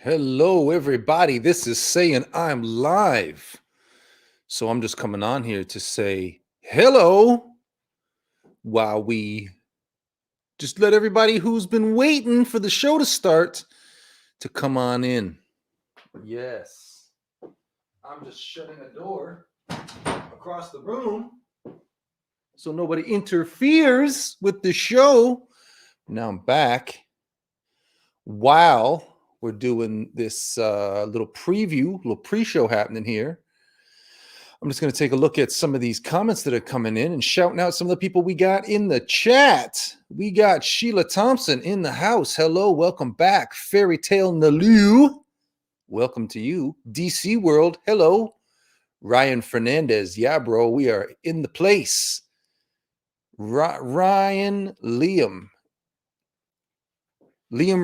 Hello, everybody. This is saying I'm live. So I'm just coming on here to say hello while we just let everybody who's been waiting for the show to start to come on in. Yes. I'm just shutting a door across the room so nobody interferes with the show. Now I'm back. While we're doing this little preview, little pre-show happening here, I'm just going to take a look at some of these comments that are coming in and shouting out some of the people we got in the chat. We got Sheila Thompson in the house. Hello, welcome back. Fairy Tale Nalu, welcome to you. DC World, hello. Ryan Fernandez, yeah, bro, we are in the place. Ryan Liam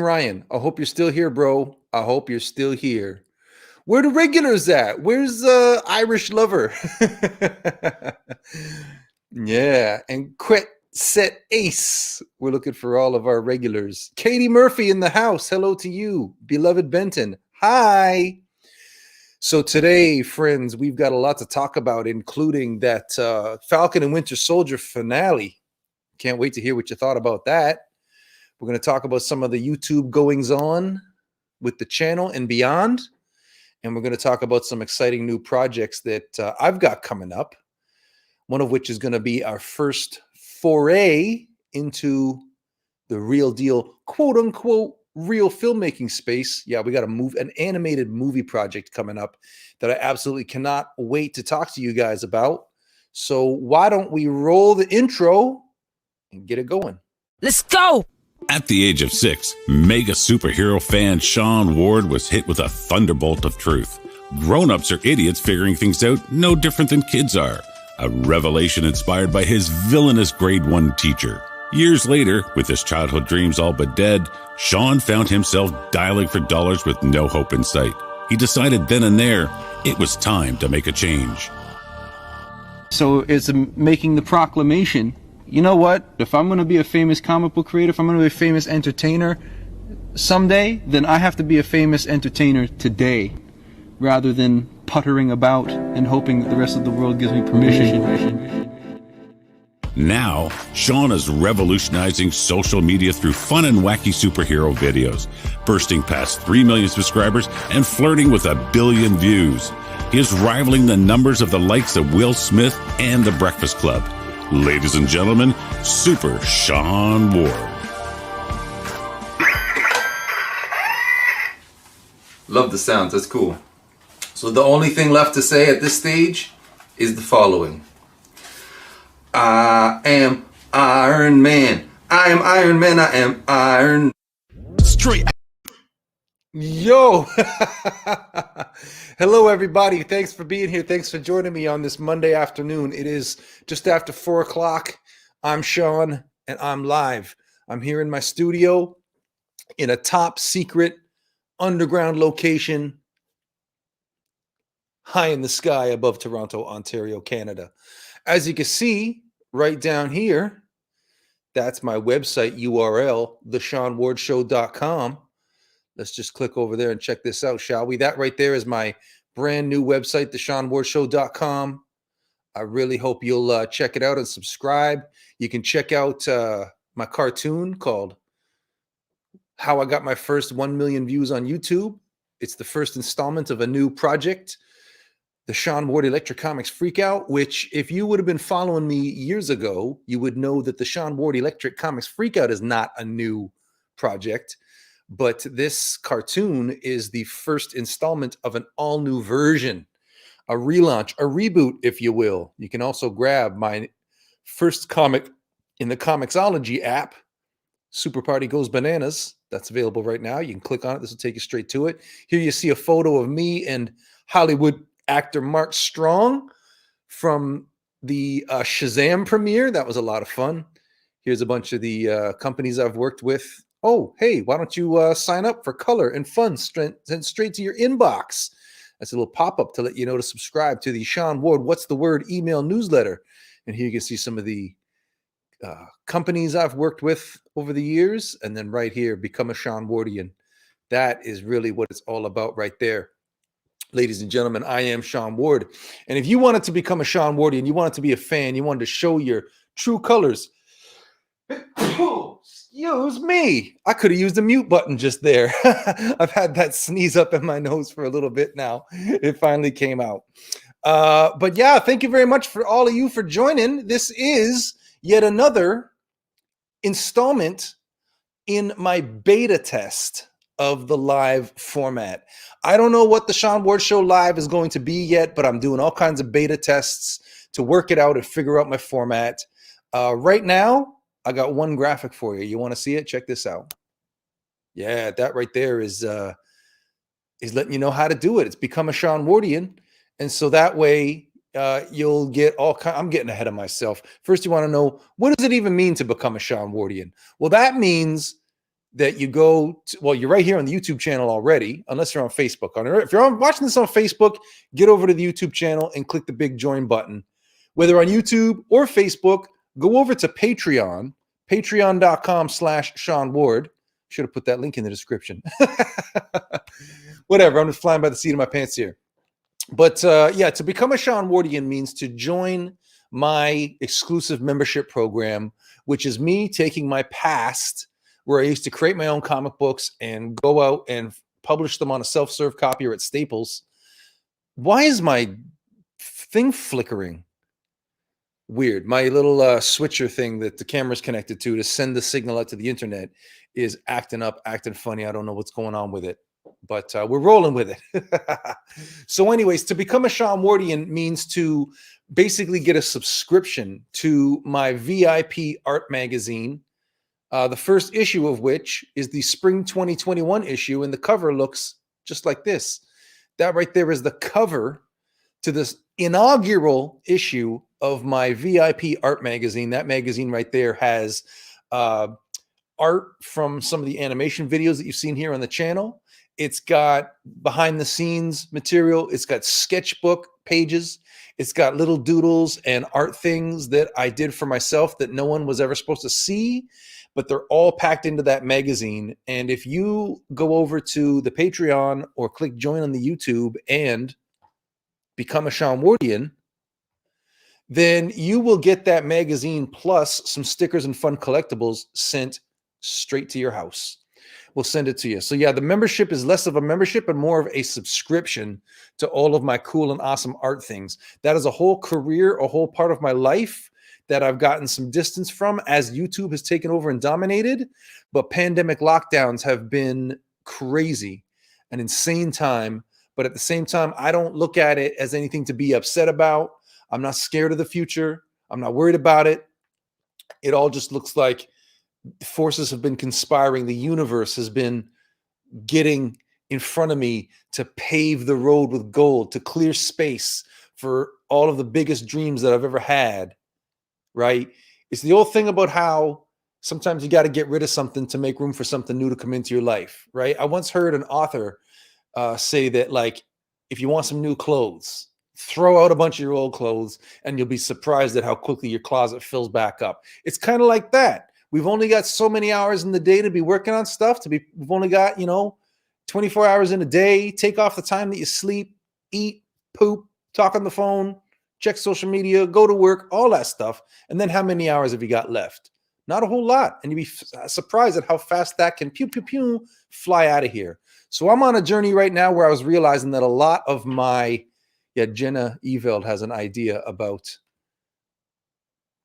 Ryan, I hope you're still here, bro. I hope you're still here. Where the regulars at? Where's Irish Lover? Yeah, and Quit Set Ace. We're looking for all of our regulars. Katie Murphy in the house. Hello to you. Beloved Benton. Hi. So today, friends, we've got a lot to talk about, including that Falcon and Winter Soldier finale. Can't wait to hear what you thought about that. We're going to talk about some of the YouTube goings on with the channel and beyond. And we're going to talk about some exciting new projects that I've got coming up. One of which is going to be our first foray into the real deal, quote unquote, real filmmaking space. Yeah, we got an animated movie project coming up that I absolutely cannot wait to talk to you guys about. So why don't we roll the intro and get it going? Let's go! At the age of 6, mega superhero fan Sean Ward was hit with a thunderbolt of truth. Grown-ups are idiots figuring things out no different than kids are. A revelation inspired by his villainous grade 1 teacher. Years later, with his childhood dreams all but dead, Sean found himself dialing for dollars with no hope in sight. He decided then and there, it was time to make a change. So it's making the proclamation. You know what? If I'm going to be a famous comic book creator, if I'm going to be a famous entertainer someday, then I have to be a famous entertainer today, rather than puttering about and hoping that the rest of the world gives me permission. Now, Sean is revolutionizing social media through fun and wacky superhero videos, bursting past 3 million subscribers and flirting with 1 billion views. He is rivaling the numbers of the likes of Will Smith and The Breakfast Club. Ladies and gentlemen, Super Sean Ward. Love the sounds. That's cool. So the only thing left to say at this stage is the following. I am Iron Man. I am Iron Man. I am Iron. Straight. Yo. Hello, everybody. Thanks for being here. Thanks for joining me on this Monday afternoon. It is just after 4 o'clock. I'm Sean, and I'm live. I'm here in my studio in a top secret underground location high in the sky above Toronto, Ontario, Canada. As you can see right down here, that's my website URL, theshawnwardshow.com. Let's just click over there and check this out, shall we? That right there is my brand new website, theshawnwardshow.com. I really hope you'll check it out and subscribe. You can check out my cartoon called How I Got My First 1 Million Views on YouTube. It's the first installment of a new project, the Sean Ward Electric Comics Freakout, which if you would have been following me years ago, you would know that the Sean Ward Electric Comics Freakout is not a new project. But this cartoon is the first installment of an all-new version, a relaunch, a reboot, if you will. You can also grab my first comic in the Comixology app, Super Party Goes Bananas. That's available right now. You can click on it. This will take you straight to it. Here you see a photo of me and Hollywood actor Mark Strong from the Shazam premiere. That was a lot of fun. Here's a bunch of the companies I've worked with. Oh, hey, why don't you sign up for color and fun sent straight to your inbox? That's a little pop-up to let you know to subscribe to the Sean Ward What's the Word email newsletter. And here you can see some of the companies I've worked with over the years. And then right here, become a Sean Wardian. That is really what it's all about right there. Ladies and gentlemen, I am Sean Ward. And if you wanted to become a Sean Wardian, you wanted to be a fan, you wanted to show your true colors. Excuse me. I could have used the mute button just there. I've had that sneeze up in my nose for a little bit now. It finally came out. But yeah, thank you very much for all of you for joining. This is yet another installment in my beta test of the live format. I don't know what the Sean Ward Show live is going to be yet, but I'm doing all kinds of beta tests to work it out and figure out my format. Right now, I got one graphic for you. You want to see it? Check this out. Yeah, that right there is letting you know how to do it. It's become a Sean Wardian. And so that way you'll get all kinds. I'm getting ahead of myself. First, you want to know, what does it even mean to become a Sean Wardian? Well, that means that you go to, well, you're right here on the YouTube channel already, unless you're on Facebook. If you're watching this on Facebook, get over to the YouTube channel and click the big join button. Whether on YouTube or Facebook, go over to Patreon, patreon.com/Sean Ward. Should have put that link in the description. Whatever, I'm just flying by the seat of my pants here. But yeah, to become a Sean Wardian means to join my exclusive membership program, which is me taking my past, where I used to create my own comic books and go out and publish them on a self-serve copier at Staples. Why is my thing flickering? Weird. My little switcher thing that the camera's connected to send the signal out to the internet is acting up, acting funny. I don't know what's going on with it, but we're rolling with it. So anyways, to become a Sean Wardian means to basically get a subscription to my VIP art magazine, the first issue of which is the spring 2021 issue, and the cover looks just like this. That right there is the cover to this inaugural issue of my VIP art magazine. That magazine right there has art from some of the animation videos that you've seen here on the channel. It's got behind the scenes material. It's got sketchbook pages. It's got little doodles and art things that I did for myself that no one was ever supposed to see, but they're all packed into that magazine. And if you go over to the Patreon or click join on the YouTube and become a Sean Wardian, then you will get that magazine plus some stickers and fun collectibles sent straight to your house. We'll send it to you. So yeah, the membership is less of a membership and more of a subscription to all of my cool and awesome art things. That is a whole career, a whole part of my life that I've gotten some distance from as YouTube has taken over and dominated. But pandemic lockdowns have been crazy, an insane time. But at the same time, I don't look at it as anything to be upset about. I'm not scared of the future. I'm not worried about it. It all just looks like forces have been conspiring. The universe has been getting in front of me to pave the road with gold, to clear space for all of the biggest dreams that I've ever had, right? It's the old thing about how sometimes you got to get rid of something to make room for something new to come into your life, right? I once heard an author say that, like, if you want some new clothes, throw out a bunch of your old clothes and you'll be surprised at how quickly your closet fills back up. It's kind of like that. We've only got so many hours in the day to be working on stuff. We've only got, 24 hours in a day. Take off the time that you sleep, eat, poop, talk on the phone, check social media, go to work, all that stuff. And then how many hours have you got left? Not a whole lot. And you'd be surprised at how fast that can pew, pew, pew, fly out of here. So I'm on a journey right now where I was realizing that a lot of my, Jenna Eveld has an idea about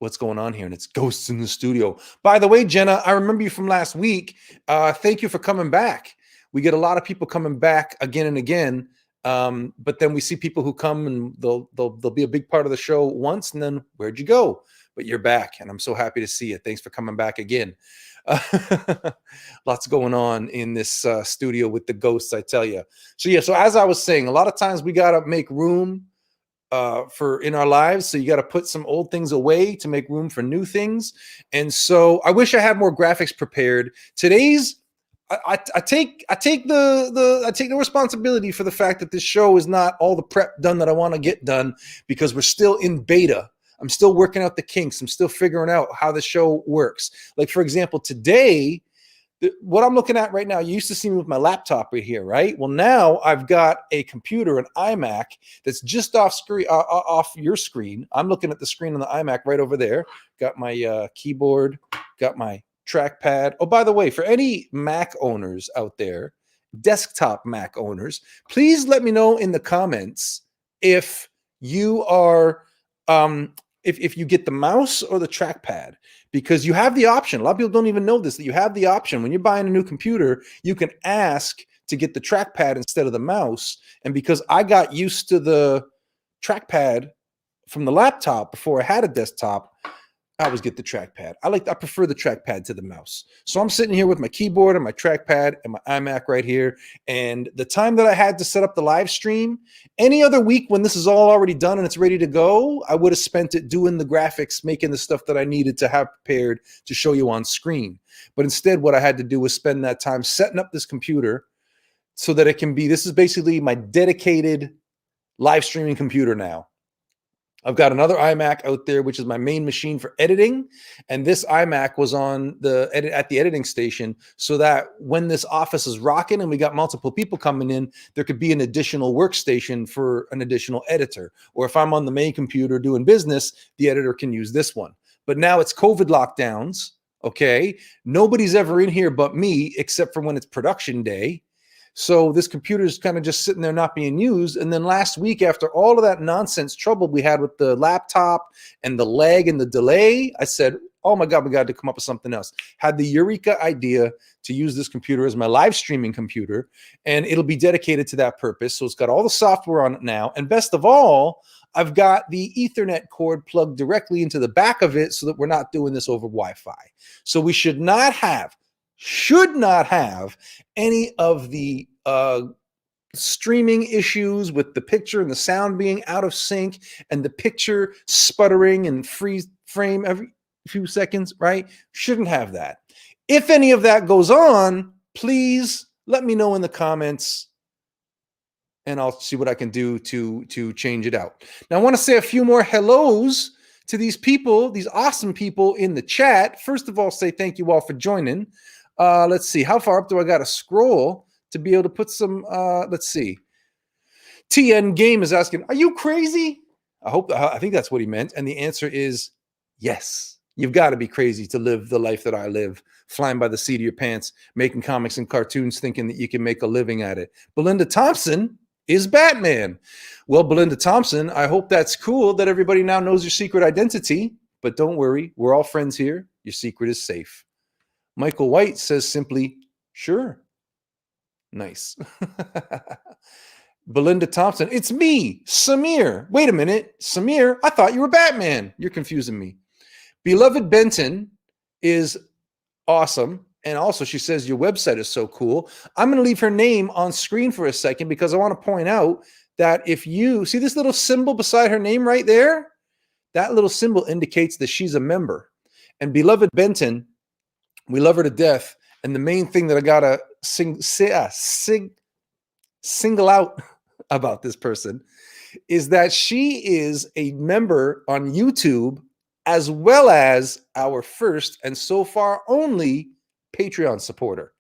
what's going on here, and it's ghosts in the studio. By the way, Jenna, I remember you from last week. Thank you for coming back. We get a lot of people coming back again and again, but then we see people who come and they'll be a big part of the show once, and then where'd you go? But you're back, and I'm so happy to see you. Thanks for coming back again. Lots going on in this studio with the ghosts, I tell you. So yeah, so as I was saying, a lot of times we got to make room for in our lives. So you got to put some old things away to make room for new things. And so I wish I had more graphics prepared. Today's I take the responsibility for the fact that this show is not all the prep done that I want to get done, because we're still in beta. I'm still working out the kinks. I'm still figuring out how the show works. Like, for example, today what I'm looking at right now, you used to see me with my laptop right here, right? Well, now I've got a computer, an iMac, that's just off screen, off your screen. I'm looking at the screen on the iMac right over there. Got my keyboard, got my trackpad. Oh, by the way, for any Mac owners out there, desktop Mac owners, please let me know in the comments if you are if you get the mouse or the trackpad, because you have the option. A lot of people don't even know this, that you have the option when you're buying a new computer, you can ask to get the trackpad instead of the mouse. And because I got used to the trackpad from the laptop before I had a desktop, I always get the trackpad. I prefer the trackpad to the mouse. So I'm sitting here with my keyboard and my trackpad and my iMac right here. And the time that I had to set up the live stream, any other week when this is all already done and it's ready to go, I would have spent it doing the graphics, making the stuff that I needed to have prepared to show you on screen. But instead, what I had to do was spend that time setting up this computer so that it can be, this is basically my dedicated live streaming computer now. I've got another iMac out there, which is my main machine for editing. And this iMac was on at the editing station so that when this office is rocking and we got multiple people coming in, there could be an additional workstation for an additional editor. Or if I'm on the main computer doing business, the editor can use this one. But now it's COVID lockdowns. Okay. Nobody's ever in here but me, except for when it's production day. So this computer is kind of just sitting there not being used. And then last week, after all of that nonsense trouble we had with the laptop and the lag and the delay, I said, oh my God, we got to come up with something else. Had the eureka idea to use this computer as my live streaming computer, and it'll be dedicated to that purpose. So it's got all the software on it now. And best of all, I've got the Ethernet cord plugged directly into the back of it so that we're not doing this over Wi-Fi. So we should not have any of the streaming issues with the picture and the sound being out of sync and the picture sputtering and freeze frame every few seconds, right? Shouldn't have that. If any of that goes on, please let me know in the comments and I'll see what I can do to change it out. Now, I want to say a few more hellos to these people, these awesome people in the chat. First of all, say thank you all for joining. Let's see, how far up do I got to scroll to be able to put some, let's see. TN Game is asking, are you crazy? I think that's what he meant. And the answer is yes. You've got to be crazy to live the life that I live, flying by the seat of your pants, making comics and cartoons, thinking that you can make a living at it. Belinda Thompson is Batman. Well, Belinda Thompson, I hope that's cool that everybody now knows your secret identity, but don't worry, we're all friends here. Your secret is safe. Michael White says simply, sure. Nice. Belinda Thompson, it's me, Samir. Wait a minute, Samir, I thought you were Batman. You're confusing me. Beloved Benton is awesome. And also she says your website is so cool. I'm going to leave her name on screen for a second because I want to point out that if you see this little symbol beside her name right there, that little symbol indicates that she's a member. And Beloved Benton, we love her to death. And the main thing that I got to single out about this person is that she is a member on YouTube as well as our first and so far only Patreon supporter.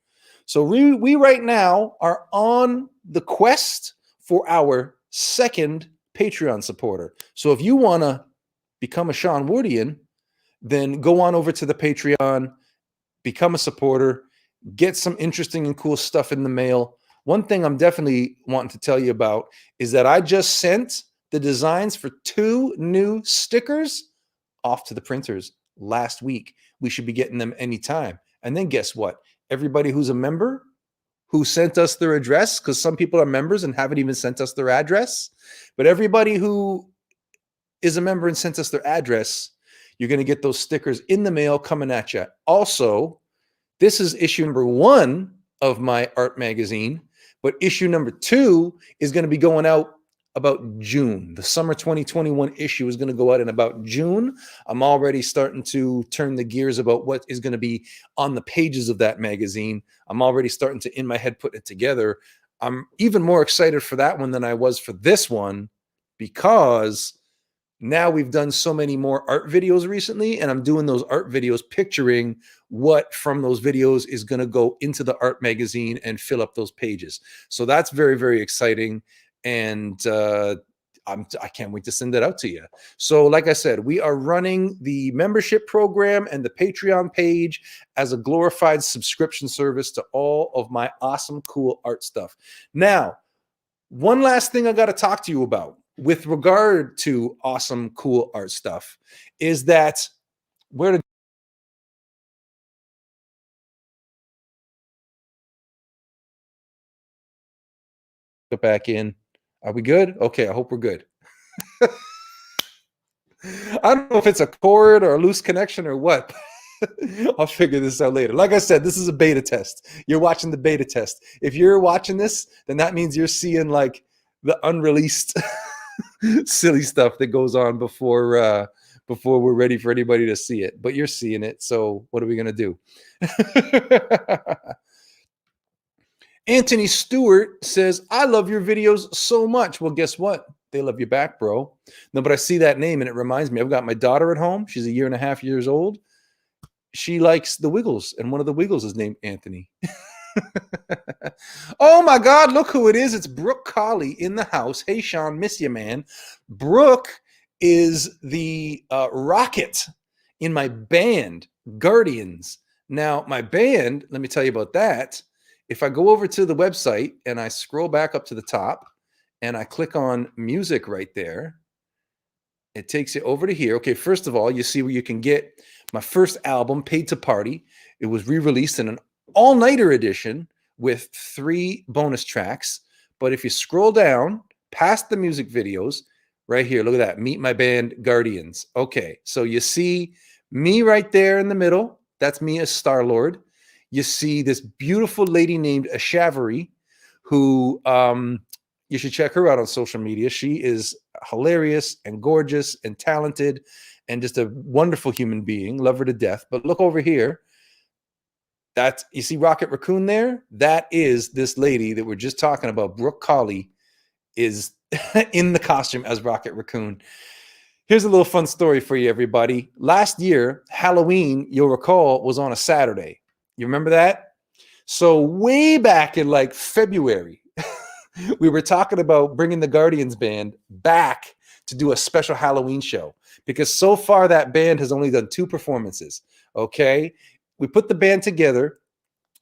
So we right now are on the quest for our second Patreon supporter. So if you want to become a Sean Wardian, then go on over to the Patreon, become a supporter, get some interesting and cool stuff in the mail. One thing I'm definitely wanting to tell you about is that I just sent the designs for 2 new stickers off to the printers last week. We should be getting them anytime. And then guess what? Everybody who's a member who sent us their address, because some people are members and haven't even sent us their address, but everybody who is a member and sent us their address, you're going to get those stickers in the mail coming at you. Also, this is issue number 1 of my art magazine, but issue number 2 is going to be going out about June. The summer 2021 issue is going to go out in about June. I'm already starting to turn the gears about what is going to be on the pages of that magazine. I'm already starting to, in my head, put it together. I'm even more excited for that one than I was for this one because Now we've done so many more art videos recently, and I'm doing those art videos picturing what from those videos is going to go into the art magazine and fill up those pages. So that's very, very exciting. And I can't wait to send that out to you. So like I said, we are running the membership program and the Patreon page as a glorified subscription service to all of my awesome, cool art stuff. Now, one last thing I got to talk to you about with regard to awesome, cool art stuff is that where to go back in. Are we good? Okay, I hope we're good. I don't know if it's a cord or a loose connection or what. I'll figure this out later. Like I said, this is a beta test. You're watching the beta test. If you're watching this, then that means you're seeing like the unreleased silly stuff that goes on before we're ready for anybody to see it. But you're seeing it, so what are we gonna do? Anthony Stewart says, I love your videos so much. Well, guess what? They love you back, bro. No, but I see that name and it reminds me, I've got my daughter at home. She's 1.5 years old. She likes the Wiggles, and one of the Wiggles is named Anthony. Oh my God, look who it is. It's Brooke Colley in the house. Hey, Sean, miss you, man. Brooke is the rocket in my band, Guardians. Now, my band, let me tell you about that. If I go over to the website and I scroll back up to the top and I click on music right there, it takes you over to here. Okay, first of all, you see where you can get my first album, Paid to Party. It was re-released in an all-nighter edition with 3 bonus tracks. But if you scroll down past the music videos, right here, look at that, Meet My Band, Guardians. Okay, so you see me right there in the middle. That's me as Star-Lord. You see this beautiful lady named Ashavari, who you should check her out on social media. She is hilarious and gorgeous and talented and just a wonderful human being. Love her to death. But look over here. That's, you see Rocket Raccoon there? That is this lady that we're just talking about. Brooke Colley is in the costume as Rocket Raccoon. Here's a little fun story for you, everybody. Last year, Halloween, you'll recall, was on a Saturday. You remember that? So way back in like February, we were talking about bringing the Guardians band back to do a special Halloween show, because so far that band has only done 2 performances. Okay. We put the band together,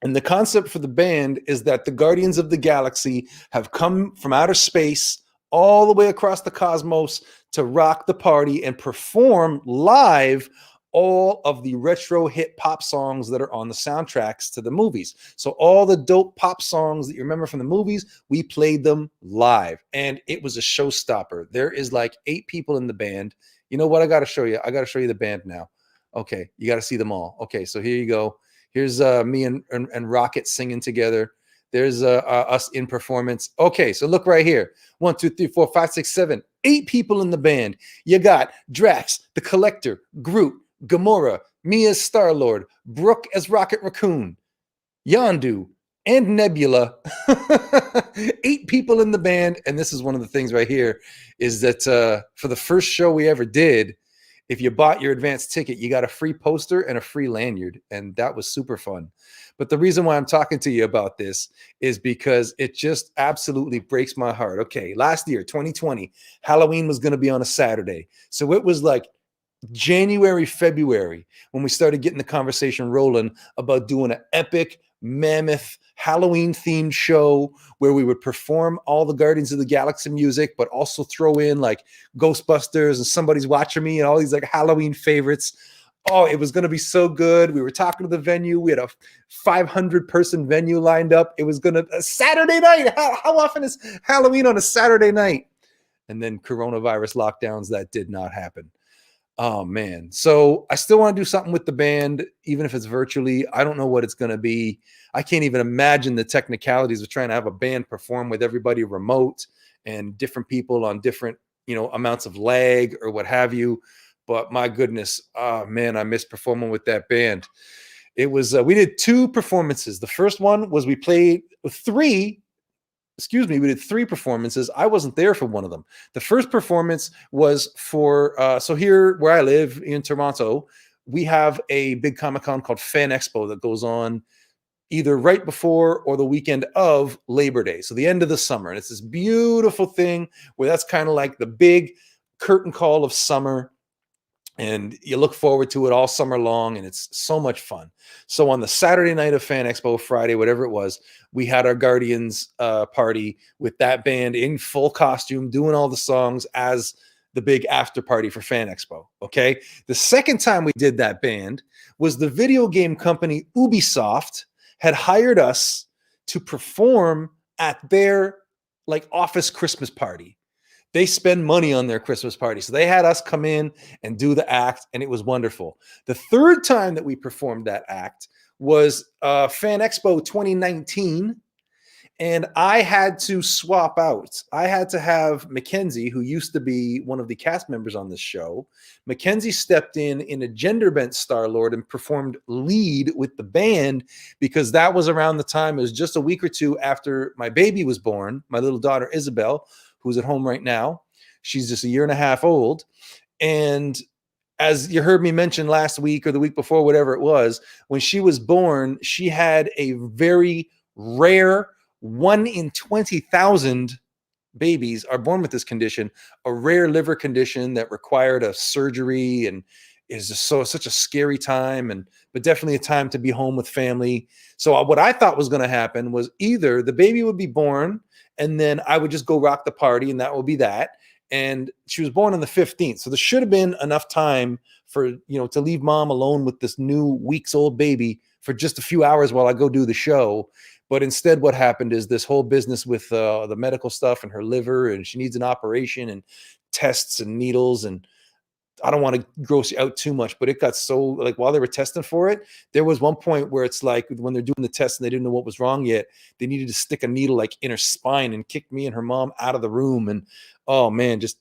and the concept for the band is that the Guardians of the Galaxy have come from outer space all the way across the cosmos to rock the party and perform live all of the retro hit pop songs that are on the soundtracks to the movies. So all the dope pop songs that you remember from the movies, we played them live, and it was a showstopper. There is like 8 people in the band. You know what? I got to show you. I got to show you the band now. Okay, you got to see them all. Okay, so here you go. Here's me and Rocket singing together. There's us in performance. Okay, so look right here. 1, 2, 3, 4, 5, 6, 7, 8 people in the band. You got Drax, the Collector, Groot, Gamora, me as Star-Lord, Brooke as Rocket Raccoon, Yondu, and Nebula. 8 people in the band. And this is one of the things right here is that for the first show we ever did, if you bought your advanced ticket, you got a free poster and a free lanyard. And that was super fun. But the reason why I'm talking to you about this is because it just absolutely breaks my heart. Okay, last year, 2020, Halloween was going to be on a Saturday. So it was like January, February, when we started getting the conversation rolling about doing an epic, mammoth Halloween themed show where we would perform all the Guardians of the Galaxy music, but also throw in like Ghostbusters and Somebody's Watching Me and all these like Halloween favorites. Oh, it was going to be so good. We were talking to the venue. We had a 500-person venue lined up. It was going to a Saturday night. How often is Halloween on a Saturday night? And then coronavirus lockdowns, that did not happen. Oh, man. So I still want to do something with the band, even if it's virtually. I don't know what it's going to be. I can't even imagine the technicalities of trying to have a band perform with everybody remote and different people on different, amounts of lag or what have you. But my goodness, oh, man, I miss performing with that band. It was, we did 2 performances. The first one was we played 3 excuse me, we did 3 performances. I wasn't there for one of them. The first performance was for, so here where I live in Toronto, we have a big Comic-Con called Fan Expo that goes on either right before or the weekend of Labor Day. So the end of the summer. And it's this beautiful thing where that's kind of like the big curtain call of summer. And you look forward to it all summer long, and it's so much fun. So on the Saturday night of Fan Expo, Friday, whatever it was, we had our Guardians party with that band in full costume, doing all the songs as the big after party for Fan Expo. Okay. The second time we did that band was the video game company Ubisoft had hired us to perform at their like office Christmas party. They spend money on their Christmas party. So they had us come in and do the act, and it was wonderful. The third time that we performed that act was Fan Expo 2019, and I had to swap out. I had to have Mackenzie, who used to be one of the cast members on this show. Mackenzie stepped in a gender-bent Star-Lord and performed lead with the band because that was around the time, it was just a week or two after my baby was born, my little daughter Isabel, who's at home right now. She's just a year and a half old. And as you heard me mention last week or the week before, whatever it was, when she was born, she had a very rare 1 in 20,000 babies are born with this condition, a rare liver condition that required a surgery and is just such a scary time, but definitely a time to be home with family. So what I thought was going to happen was either the baby would be born and then I would just go rock the party, and that will be that. And she was born on the 15th. So there should have been enough time for, to leave mom alone with this new weeks-old baby for just a few hours while I go do the show. But instead, what happened is this whole business with the medical stuff and her liver, and she needs an operation and tests and needles. And I don't want to gross you out too much, but it got so, like, while they were testing for it, there was one point where it's like when they're doing the test and they didn't know what was wrong yet, they needed to stick a needle like in her spine and kick me and her mom out of the room. And oh man, just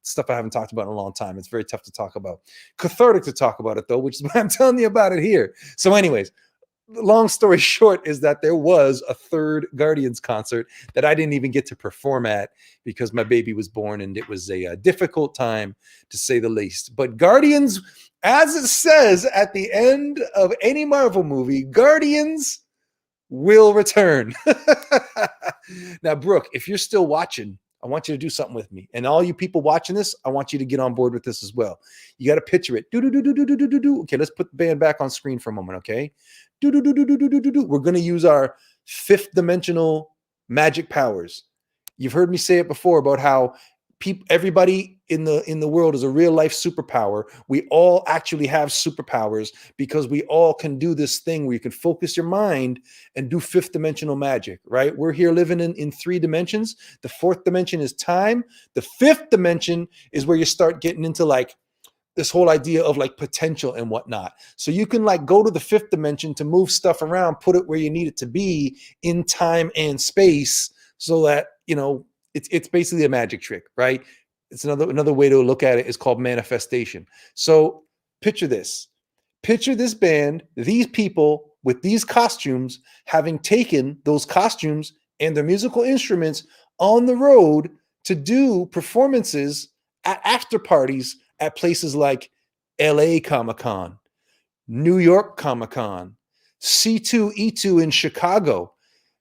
stuff I haven't talked about in a long time. It's very tough to talk about. Cathartic to talk about it though, which is why I'm telling you about it here. So anyways, long story short is that there was a third Guardians concert that I didn't even get to perform at because my baby was born, and it was a difficult time to say the least. But Guardians, as it says at the end of any Marvel movie, Guardians will return. Now, Brooke, if you're still watching, I want you to do something with me. And all you people watching this, I want you to get on board with this as well. You got to picture it. Do. Okay, let's put the band back on screen for a moment, okay? We're going to use our 5th dimensional magic powers. You've heard me say it before about how everybody in the world is a real life superpower. We all actually have superpowers because we all can do this thing where you can focus your mind and do 5th dimensional magic, right? We're here living in 3 dimensions. The 4th dimension is time. The 5th dimension is where you start getting into like this whole idea of like potential and whatnot. So you can like go to the 5th dimension to move stuff around, put it where you need it to be in time and space, so that, it's basically a magic trick, right? It's another way to look at it is called manifestation. So picture this. Picture this band, these people with these costumes, having taken those costumes and their musical instruments on the road to do performances at after parties at places like LA Comic-Con, New York Comic-Con, C2E2 in Chicago.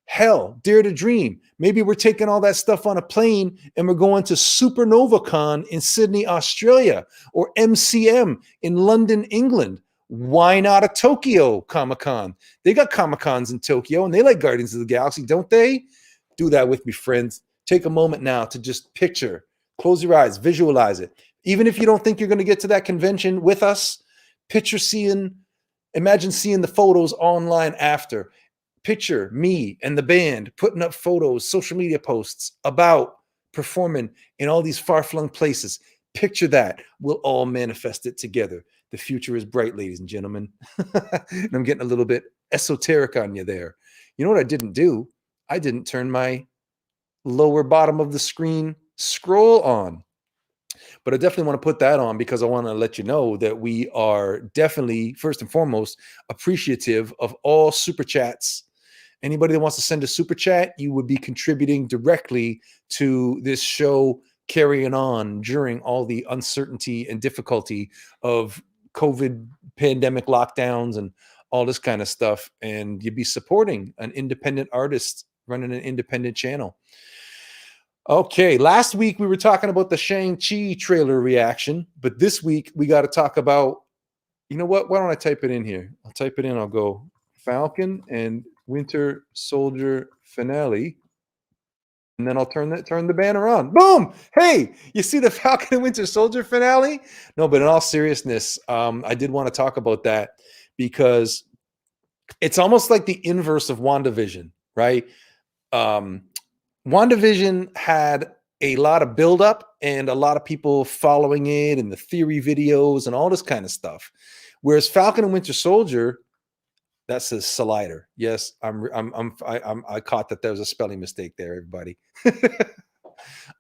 Hell, Dare to Dream. Maybe we're taking all that stuff on a plane and we're going to Supernova Con in Sydney, Australia, or MCM in London, England. Why not a Tokyo Comic-Con? They got Comic-Cons in Tokyo and they like Guardians of the Galaxy, don't they? Do that with me, friends. Take a moment now to just picture, close your eyes, visualize it. Even if you don't think you're going to get to that convention with us, imagine seeing the photos online after. Picture me and the band putting up photos, social media posts about performing in all these far-flung places. Picture that. We'll all manifest it together. The future is bright, ladies and gentlemen. And I'm getting a little bit esoteric on you there. You know what I didn't do? I didn't turn my lower bottom of the screen scroll on. But I definitely want to put that on because I want to let you know that we are definitely, first and foremost, appreciative of all super chats Anybody that wants to send a super chat, you would be contributing directly to this show carrying on during all the uncertainty and difficulty of COVID pandemic lockdowns and all this kind of stuff. And you'd be supporting an independent artist running an independent channel. Okay, last week we were talking about the Shang-Chi trailer reaction, but this week we got to talk about, you know what? Why don't I type it in here? I'll type it in. I'll go Falcon and Winter Soldier Finale. And then I'll turn the banner on. Boom! Hey, you see the Falcon and Winter Soldier finale? No, but in all seriousness, I did want to talk about that because it's almost like the inverse of WandaVision, right? WandaVision had a lot of buildup and a lot of people following it and the theory videos and all this kind of stuff. Whereas Falcon and Winter Soldier, that's a slider. Yes, I caught that there was a spelling mistake there, everybody.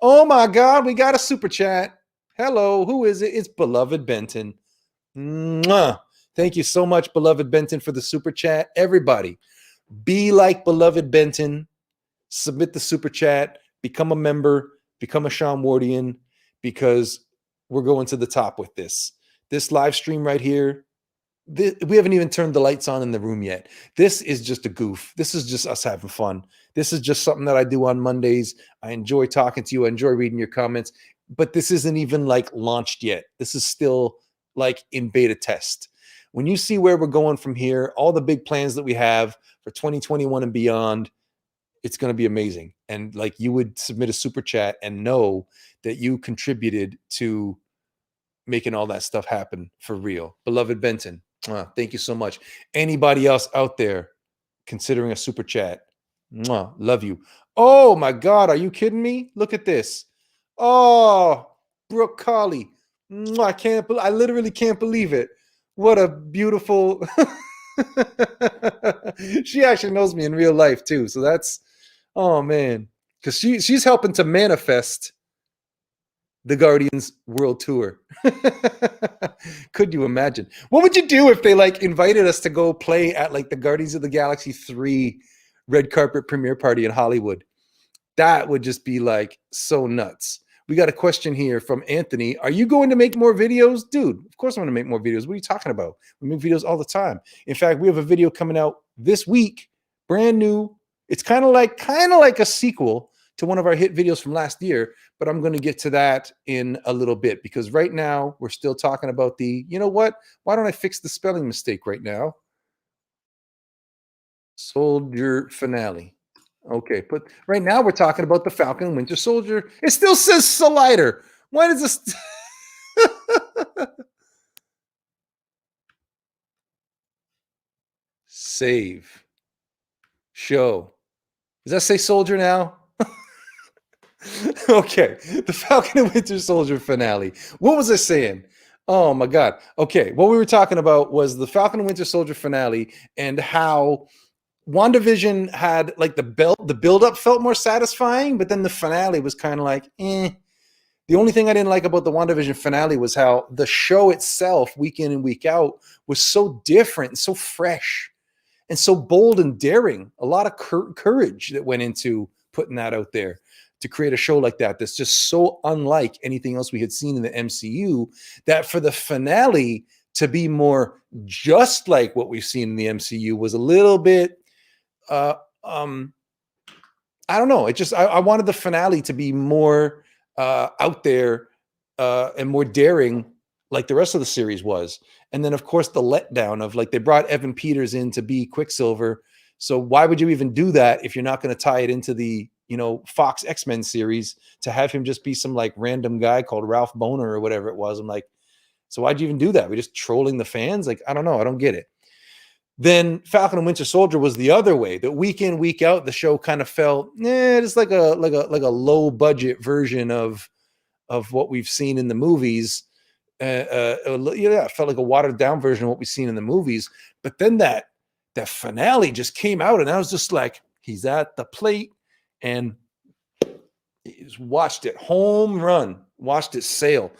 Oh my God, we got a super chat. Hello, who is it? It's Beloved Benton. Mwah. Thank you so much, Beloved Benton, for the super chat. Everybody, be like Beloved Benton. Submit the super chat. Become a member. Become a Sean Wardian, because we're going to the top with this. This live stream right here. We haven't even turned the lights on in the room yet. This is just a goof. This is just us having fun. This is just something that I do on Mondays. I enjoy talking to you. I enjoy reading your comments, but this isn't even like launched yet. This is still like in beta test. When you see where we're going from here, all the big plans that we have for 2021 and beyond, it's going to be amazing. And like, you would submit a super chat and know that you contributed to making all that stuff happen for real. Beloved Benton, thank you so much. Anybody else out there considering a super chat? Love you. Oh my God, are you kidding me? Look at this. Oh, Brooke Colley. I literally can't believe it. What a beautiful. She actually knows me in real life too. So that's, oh man, because she's helping to manifest the Guardians World Tour. Could you imagine? What would you do if they like invited us to go play at like the Guardians of the Galaxy 3 red carpet premiere party in Hollywood? That would just be like so nuts. We got a question here from Anthony. Are you going to make more videos? Dude, of course I'm going to make more videos. What are you talking about? We make videos all the time. In fact, we have a video coming out this week, brand new. It's kind of like a sequel to one of our hit videos from last year, but I'm going to get to that in a little bit, because right now we're still talking about the, you know what? Why don't I fix the spelling mistake right now? Soldier Finale. Okay, but right now we're talking about the Falcon and Winter Soldier. It still says Slider. Why does this? Save. Show. Does that say Soldier now? Okay, the Falcon and Winter Soldier finale. What was I saying? Oh my God. Okay, what we were talking about was the Falcon and Winter Soldier finale and how WandaVision had like the build-up felt more satisfying, but then the finale was kind of like, eh. The only thing I didn't like about the WandaVision finale was how the show itself, week in and week out, was so different and so fresh and so bold and daring. A lot of courage that went into putting that out there to create a show like that that's just so unlike anything else we had seen in the MCU, that for the finale to be more just like what we've seen in the MCU was a little bit, I don't know. I wanted the finale to be more out there and more daring like the rest of the series was. And then, of course, the letdown of like they brought Evan Peters in to be Quicksilver. So why would you even do that if you're not going to tie it into the, you know, Fox X-Men series to have him just be some like random guy called Ralph Boner or whatever it was? I'm like, so why'd you even do that? We're just trolling the fans? Like, I don't know. I don't get it. Then Falcon and Winter Soldier was the other way. That week in, week out, the show kind of felt, it's like a low budget version of what we've seen in the movies. It felt like a watered down version of what we've seen in the movies. But then that finale just came out, and I was just like, he's at the plate, and he's watched it home run, watched it sail.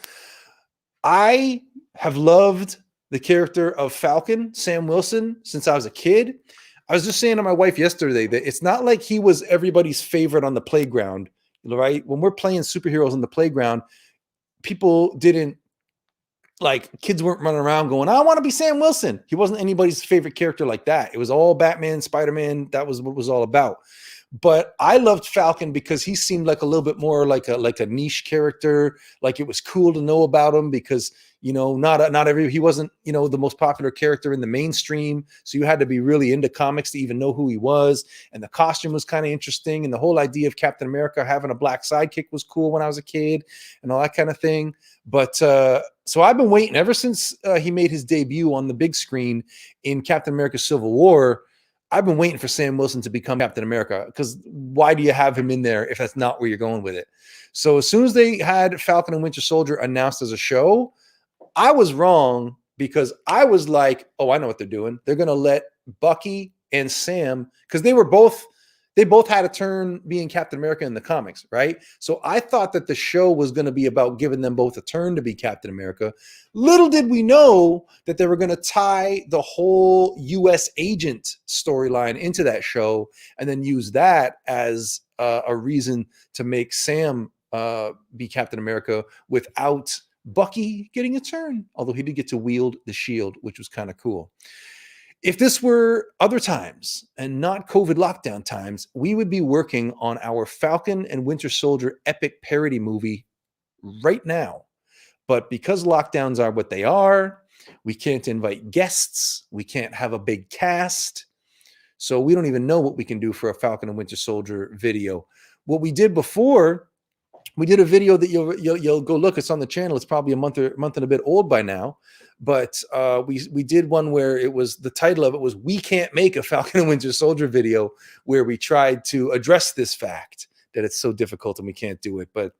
I have loved the character of Falcon, Sam Wilson, since I was a kid. I was just saying to my wife yesterday that it's not like he was everybody's favorite on the playground, right? When we're playing superheroes on the playground, people didn't like kids weren't running around going, I want to be Sam Wilson. He wasn't anybody's favorite character like that. It was all Batman, Spider-Man. That was what it was all about. But I loved Falcon because he seemed like a little bit more like a niche character. Like it was cool to know about him because, you know, he wasn't, you know, the most popular character in the mainstream. So you had to be really into comics to even know who he was. And the costume was kind of interesting. And the whole idea of Captain America having a black sidekick was cool when I was a kid and all that kind of thing. But so I've been waiting ever since he made his debut on the big screen in Captain America Civil War. I've been waiting for Sam Wilson to become Captain America, because why do you have him in there if that's not where you're going with it? So as soon as they had Falcon and Winter Soldier announced as a show, I was wrong, because I was like, oh, I know what they're doing. They're going to let Bucky and Sam, because they both had a turn being Captain America in the comics, right? So I thought that the show was going to be about giving them both a turn to be Captain America. Little did we know that they were going to tie the whole U.S. agent storyline into that show and then use that as a reason to make Sam be Captain America without Bucky getting a turn, although he did get to wield the shield, which was kind of cool. If this were other times and not COVID lockdown times, we would be working on our Falcon and Winter Soldier epic parody movie right now. But because lockdowns are what they are, we can't invite guests. We can't have a big cast. So we don't even know what we can do for a Falcon and Winter Soldier video. What we did before, we did a video that you'll go look. It's on the channel. It's probably a month and a bit old by now. But we did one where it was, the title of it was "We Can't Make a Falcon and Winter Soldier Video," where we tried to address this fact that it's so difficult and we can't do it. But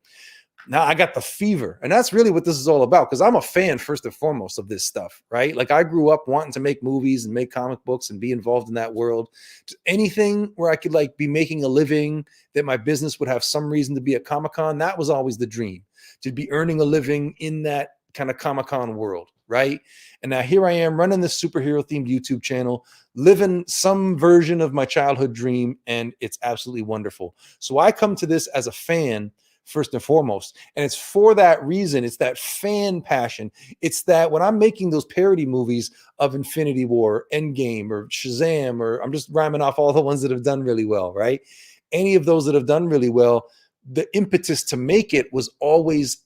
now I got the fever, and that's really what this is all about, because I'm a fan first and foremost of this stuff, right? Like I grew up wanting to make movies and make comic books and be involved in that world. Just anything where I could like be making a living, that my business would have some reason to be at Comic-Con. That was always the dream, to be earning a living in that kind of Comic-Con world, right? And now here I am running this superhero themed YouTube channel, living some version of my childhood dream, and it's absolutely wonderful. So I come to this as a fan first and foremost, and it's for that reason. It's that fan passion. It's that when I'm making those parody movies of Infinity War, Endgame, or Shazam, or I'm just rhyming off all the ones that have done really well, right? Any of those that have done really well, the impetus to make it was always,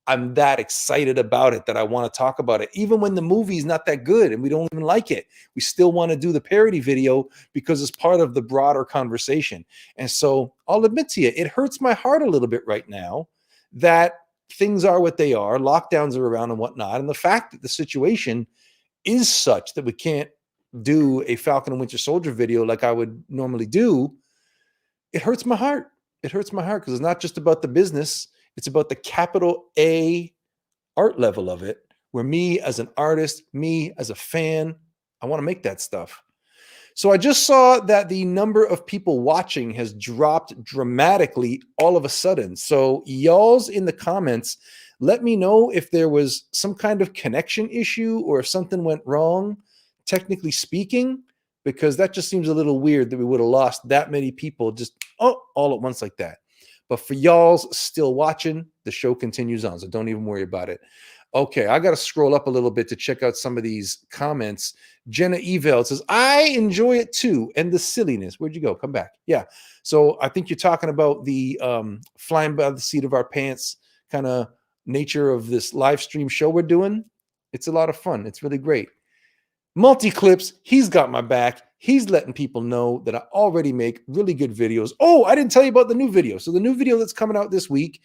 I'm that excited about it that I want to talk about it. Even when the movie is not that good and we don't even like it, we still want to do the parody video because it's part of the broader conversation. And so I'll admit to you, it hurts my heart a little bit right now that things are what they are. Lockdowns are around and whatnot. And the fact that the situation is such that we can't do a Falcon and Winter Soldier video like I would normally do, it hurts my heart. It hurts my heart because it's not just about the business. It's about the capital A art level of it, where me as an artist, me as a fan, I want to make that stuff. So I just saw that the number of people watching has dropped dramatically all of a sudden. So y'all's in the comments, let me know if there was some kind of connection issue or if something went wrong, technically speaking, because that just seems a little weird that we would have lost that many people just all at once like that. But for y'all's still watching, the show continues on, so don't even worry about it. Okay, I got to scroll up a little bit to check out some of these comments. Jenna Evel says, I enjoy it too, and the silliness. Where'd you go? Come back. Yeah, so I think you're talking about the flying by the seat of our pants kind of nature of this live stream show we're doing. It's a lot of fun. It's really great. Multi-Clips, he's got my back. He's letting people know that I already make really good videos. Oh, I didn't tell you about the new video. So the new video that's coming out this week,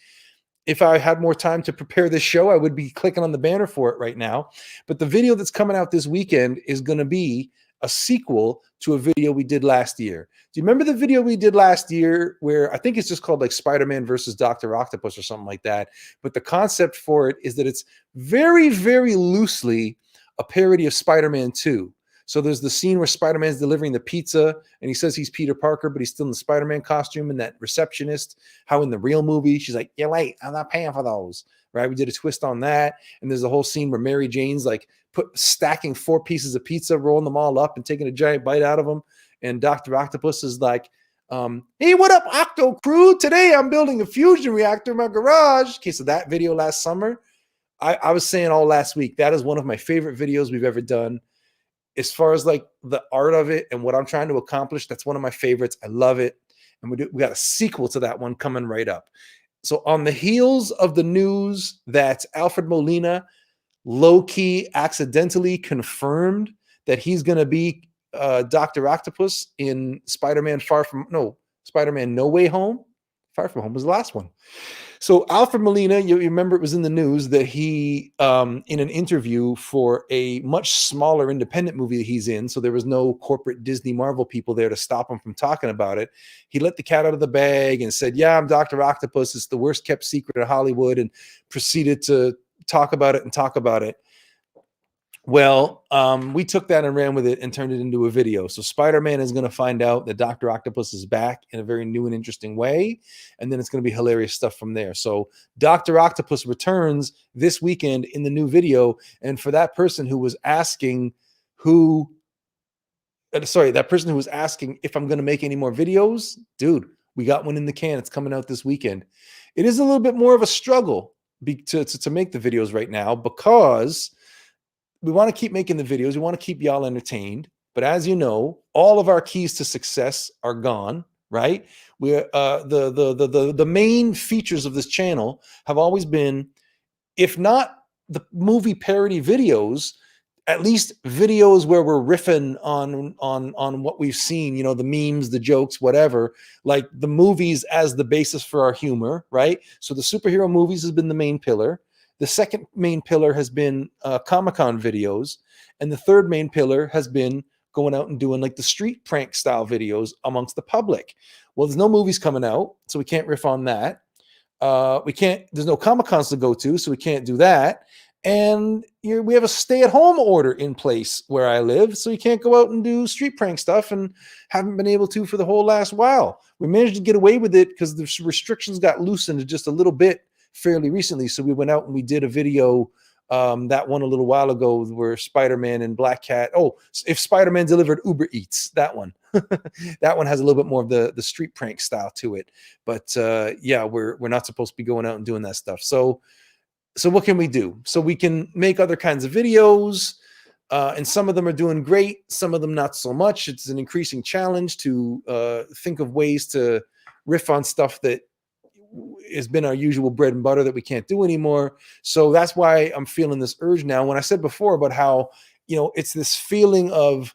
if I had more time to prepare this show, I would be clicking on the banner for it right now. But the video that's coming out this weekend is going to be a sequel to a video we did last year. Do you remember the video we did last year where I think it's just called like Spiderman versus Doctor Octopus or something like that? But the concept for it is that it's very, very loosely a parody of Spider-Man 2. So there's the scene where Spider-Man's delivering the pizza and he says he's Peter Parker, but he's still in the Spider-Man costume, and that receptionist, how in the real movie, she's like, you're late, I'm not paying for those, right? We did a twist on that. And there's a whole scene where Mary Jane's like stacking 4 pieces of pizza, rolling them all up and taking a giant bite out of them. And Dr. Octopus is like, hey, what up, Octo crew? Today I'm building a fusion reactor in my garage. Okay, so that video last summer, I was saying all last week, that is one of my favorite videos we've ever done. As far as like the art of it and what I'm trying to accomplish, that's one of my favorites. I love it. And we got a sequel to that one coming right up. So on the heels of the news that Alfred Molina low-key accidentally confirmed that he's going to be Dr. Octopus in Spider-Man No Way Home. Far From Home was the last one. So Alfred Molina, you remember it was in the news that he, in an interview for a much smaller independent movie that he's in, so there was no corporate Disney Marvel people there to stop him from talking about it. He let the cat out of the bag and said, yeah, I'm Dr. Octopus. It's the worst kept secret in Hollywood, and proceeded to talk about it. Well, we took that and ran with it and turned it into a video. So Spider-Man is going to find out that Dr. Octopus is back in a very new and interesting way. And then it's going to be hilarious stuff from there. So Dr. Octopus returns this weekend in the new video. And for that person who was asking if I'm going to make any more videos, dude, we got one in the can. It's coming out this weekend. It is a little bit more of a struggle to make the videos right now, because we want to keep making the videos. We want to keep y'all entertained. But as you know, all of our keys to success are gone, right? We're the main features of this channel have always been, if not the movie parody videos, at least videos where we're riffing on what we've seen, you know, the memes, the jokes, whatever, like the movies as the basis for our humor, right? So the superhero movies has been the main pillar. The second main pillar has been Comic-Con videos. And the third main pillar has been going out and doing like the street prank style videos amongst the public. Well, there's no movies coming out, so we can't riff on that. There's no Comic-Cons to go to, so we can't do that. And we have a stay-at-home order in place where I live, so you can't go out and do street prank stuff, and haven't been able to for the whole last while. We managed to get away with it because the restrictions got loosened just a little bit fairly recently. So we went out and we did a video, that one a little while ago, where Spider-Man and Black Cat. Oh, if Spider-Man delivered Uber Eats, that one. That one has a little bit more of the street prank style to it. But yeah, we're not supposed to be going out and doing that stuff. So what can we do? So we can make other kinds of videos, and some of them are doing great, some of them not so much. It's an increasing challenge to think of ways to riff on stuff that has been our usual bread and butter that we can't do anymore. So that's why I'm feeling this urge now. When I said before about how, you know, it's this feeling of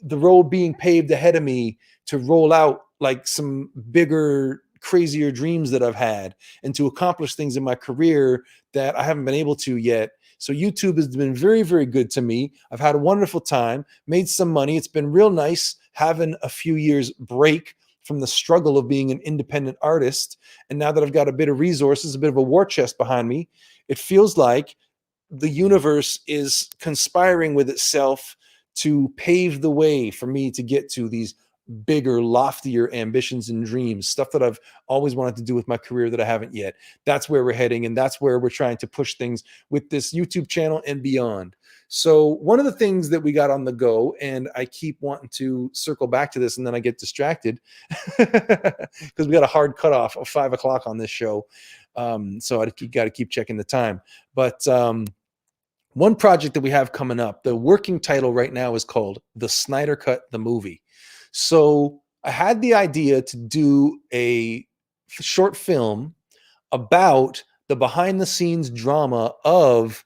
the road being paved ahead of me to roll out like some bigger, crazier dreams that I've had, and to accomplish things in my career that I haven't been able to yet. So YouTube has been very, very good to me. I've had a wonderful time, made some money. It's been real nice having a few years break from the struggle of being an independent artist. And now that I've got a bit of resources, a bit of a war chest behind me, it feels like the universe is conspiring with itself to pave the way for me to get to these bigger, loftier ambitions and dreams, stuff that I've always wanted to do with my career that I haven't yet. That's where we're heading, and that's where we're trying to push things with this YouTube channel and beyond. So one of the things that we got on the go, and I keep wanting to circle back to this and then I get distracted because we got a hard cutoff of 5 o'clock on this show. So I got to keep checking the time. But one project that we have coming up, the working title right now is called The Snyder Cut the Movie. So I had the idea to do a short film about the behind the scenes drama of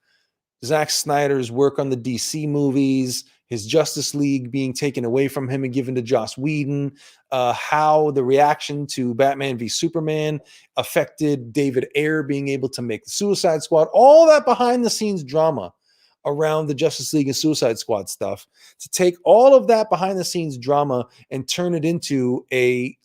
Zack Snyder's work on the DC movies, his Justice League being taken away from him and given to Joss Whedon, how the reaction to Batman v Superman affected David Ayer being able to make the Suicide Squad, all that behind the scenes drama around the Justice League and Suicide Squad stuff, to take all of that behind the scenes drama and turn it into play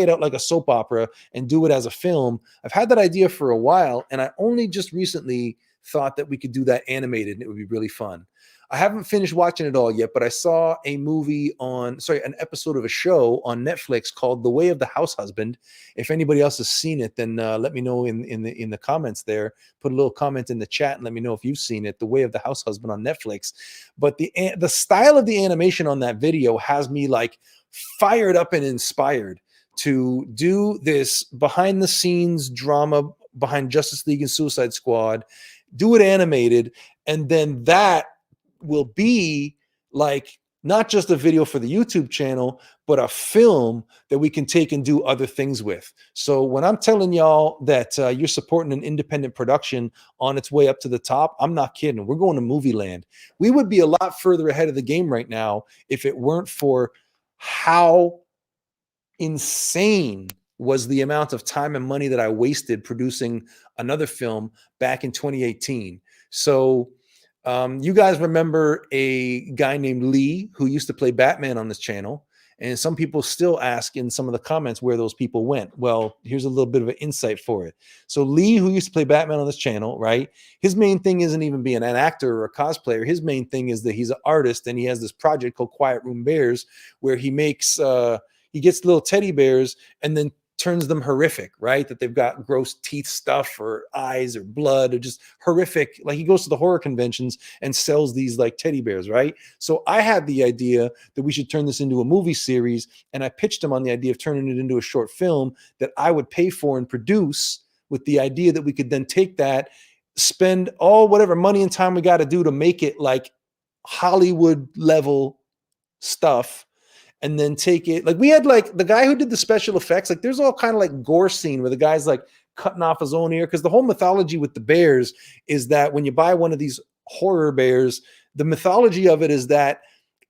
it out like a soap opera and do it as a film. I've had that idea for a while, and I only just recently thought that we could do that animated and it would be really fun. I haven't finished watching it all yet, but I saw an episode of a show on Netflix called The Way of the House Husband. If anybody else has seen it, then let me know in the comments there. Put a little comment in the chat and let me know if you've seen it. The Way of the House Husband on Netflix. But the style of the animation on that video has me like fired up and inspired to do this behind the scenes drama behind Justice League and Suicide Squad, do it animated, and then that will be like not just a video for the YouTube channel, but a film that we can take and do other things with. So when I'm telling y'all that you're supporting an independent production on its way up to the top, I'm not kidding. We're going to movie land. We would be a lot further ahead of the game right now if it weren't for how insane was the amount of time and money that I wasted producing another film back in 2018. So you guys remember a guy named Lee who used to play Batman on this channel. And some people still ask in some of the comments where those people went. Well, here's a little bit of an insight for it. So Lee, who used to play Batman on this channel, right? His main thing isn't even being an actor or a cosplayer. His main thing is that he's an artist and he has this project called Quiet Room Bears where he makes, he gets little teddy bears and then turns them horrific, right? That they've got gross teeth stuff or eyes or blood or just horrific. Like he goes to the horror conventions and sells these like teddy bears, right? So I had the idea that we should turn this into a movie series, and I pitched him on the idea of turning it into a short film that I would pay for and produce, with the idea that we could then take that, spend all whatever money and time we got to do to make it like Hollywood level stuff, and then take it, like we had like the guy who did the special effects, like there's all kind of like gore scene where the guy's like cutting off his own ear, because the whole mythology with the bears is that when you buy one of these horror bears, the mythology of it is that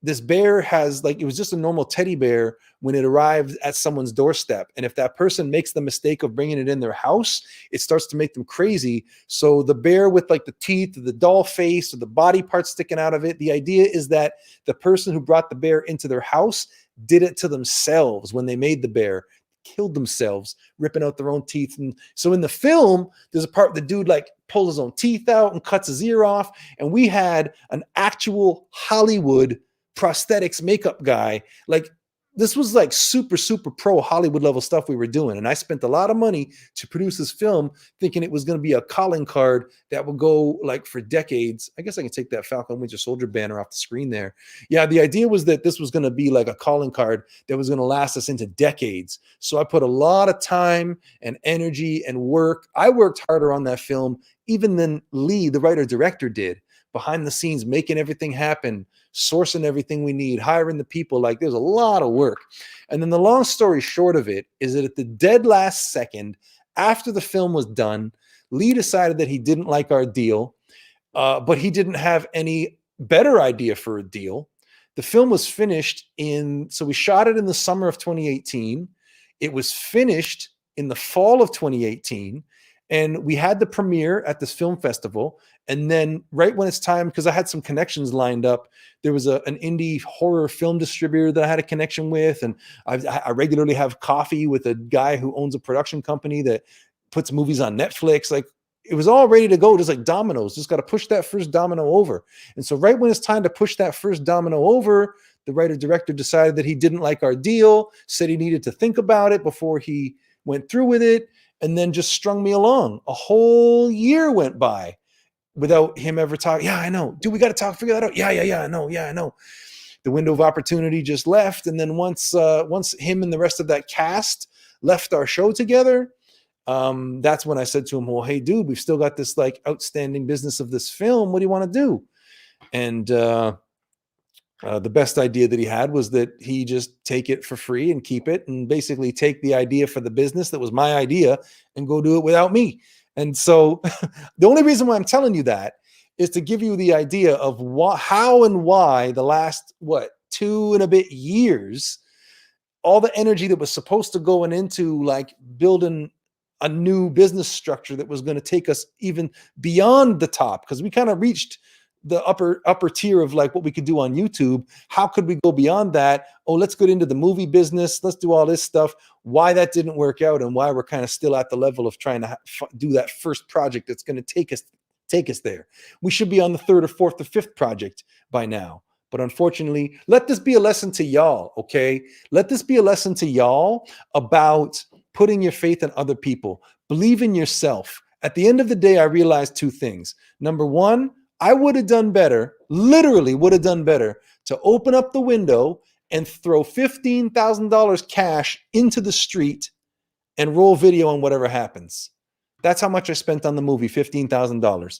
this bear has, like, it was just a normal teddy bear when it arrived at someone's doorstep, and if that person makes the mistake of bringing it in their house, it starts to make them crazy. So the bear with like the teeth, the doll face, or the body parts sticking out of it, the idea is that the person who brought the bear into their house did it to themselves when they made the bear, killed themselves, ripping out their own teeth. And so in the film, there's a part where the dude like pulls his own teeth out and cuts his ear off, and we had an actual Hollywood prosthetics makeup guy. Like this was like super, super pro Hollywood level stuff we were doing. And I spent a lot of money to produce this film thinking it was going to be a calling card that would go like for decades. I guess I can take that Falcon Winter Soldier banner off the screen there. Yeah, the idea was that this was going to be like a calling card that was going to last us into decades. So I put a lot of time and energy and work. I worked harder on that film even than Lee, the writer director, did, behind the scenes, making everything happen, sourcing everything we need, hiring the people. Like there's a lot of work. And then the long story short of it is that at the dead last second, after the film was done, Lee decided that he didn't like our deal, but he didn't have any better idea for a deal. The film was finished so we shot it in the summer of 2018. It was finished in the fall of 2018. And we had the premiere at this film festival. And then right when it's time, because I had some connections lined up, there was an indie horror film distributor that I had a connection with. And I regularly have coffee with a guy who owns a production company that puts movies on Netflix. Like it was all ready to go, just like dominoes. Just got to push that first domino over. And so right when it's time to push that first domino over, the writer-director decided that he didn't like our deal, said he needed to think about it before he went through with it, and then just strung me along. A whole year went by without him ever talking. Yeah, I know. Dude, we got to talk, figure that out. Yeah, I know. Yeah, I know. The window of opportunity just left. And then once him and the rest of that cast left our show together, that's when I said to him, well, hey, dude, we've still got this like outstanding business of this film. What do you want to do? And the best idea that he had was that he just take it for free and keep it, and basically take the idea for the business that was my idea and go do it without me. And so the only reason why I'm telling you that is to give you the idea of how and why the last, 2 and a bit years, all the energy that was supposed to go into like building a new business structure that was going to take us even beyond the top, because we kind of reached the upper tier of like what we could do on YouTube. How could we go beyond that? Oh, let's get into the movie business. Let's do all this stuff. Why that didn't work out, and why we're kind of still at the level of trying to do that first project that's going to take us take us there. We should be on the third or fourth or fifth project by now. But unfortunately, let this be a lesson to y'all, okay? Let this be a lesson to y'all about putting your faith in other people. Believe in yourself. At the end of the day, I realized two things. Number one, I would have done better, literally would have done better, to open up the window and throw $15,000 cash into the street and roll video on whatever happens. That's how much I spent on the movie, $15,000.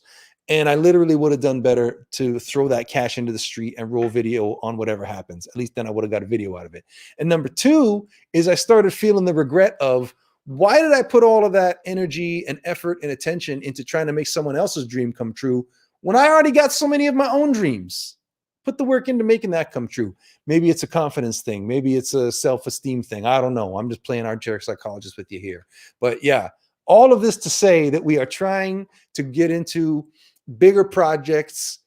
And I literally would have done better to throw that cash into the street and roll video on whatever happens. At least then I would have got a video out of it. And number two is I started feeling the regret of, why did I put all of that energy and effort and attention into trying to make someone else's dream come true when I already got so many of my own dreams? Put the work into making that come true. Maybe it's a confidence thing. Maybe it's a self-esteem thing. I don't know. I'm just playing armchair psychologist with you here. But yeah, all of this to say that we are trying to get into bigger projects,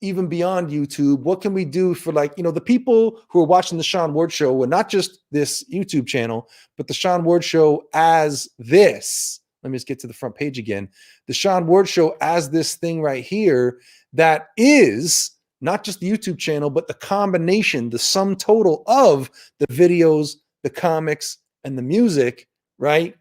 even beyond YouTube. What can we do for, like, you know, the people who are watching the Sean Ward Show, and not just this YouTube channel, but the Sean Ward Show as this. Let me just get to the front page again. The Sean Ward Show as this thing right here that is not just the YouTube channel, but the combination, the sum total of the videos, the comics, and the music, right?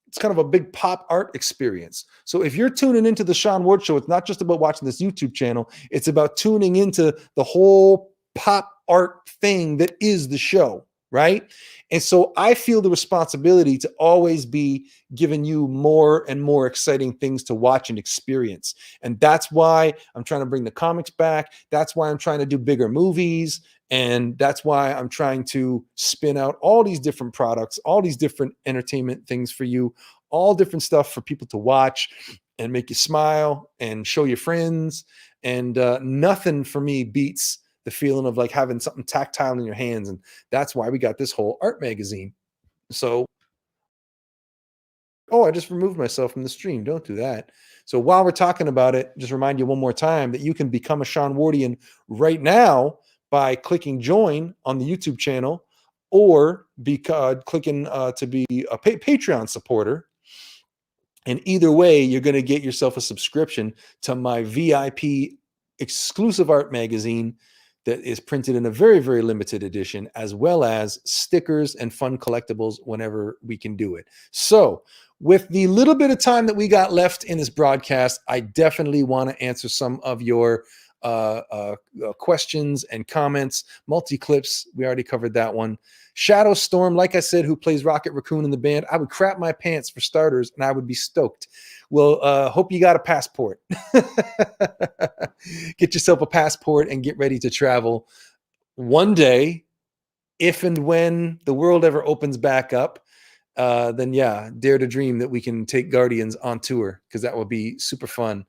It's kind of a big pop art experience. So if you're tuning into the Sean Ward Show, it's not just about watching this YouTube channel. It's about tuning into the whole pop art thing that is the show, right? And so I feel the responsibility to always be giving you more and more exciting things to watch and experience. And that's why I'm trying to bring the comics back. That's why I'm trying to do bigger movies. And that's why I'm trying to spin out all these different products, all these different entertainment things for you, all different stuff for people to watch and make you smile and show your friends. And nothing for me beats the feeling of like having something tactile in your hands. And that's why we got this whole art magazine. So, oh, I just removed myself from the stream. Don't do that. So while we're talking about it, just remind you one more time that you can become a Sean Wardian right now by clicking join on the YouTube channel, or clicking to be a Patreon supporter. And either way, you're going to get yourself a subscription to my VIP exclusive art magazine that is printed in a very, very limited edition, as well as stickers and fun collectibles whenever we can do it. So with the little bit of time that we got left in this broadcast, I definitely want to answer some of your questions and comments. Multi-clips, we already covered that one. Shadow Storm, like I said, who plays Rocket Raccoon in the band, I would crap my pants for starters, and I would be stoked. Well, hope you got a passport. Get yourself a passport and get ready to travel. One day, if and when the world ever opens back up, then yeah, dare to dream that we can take Guardians on tour, because that would be super fun.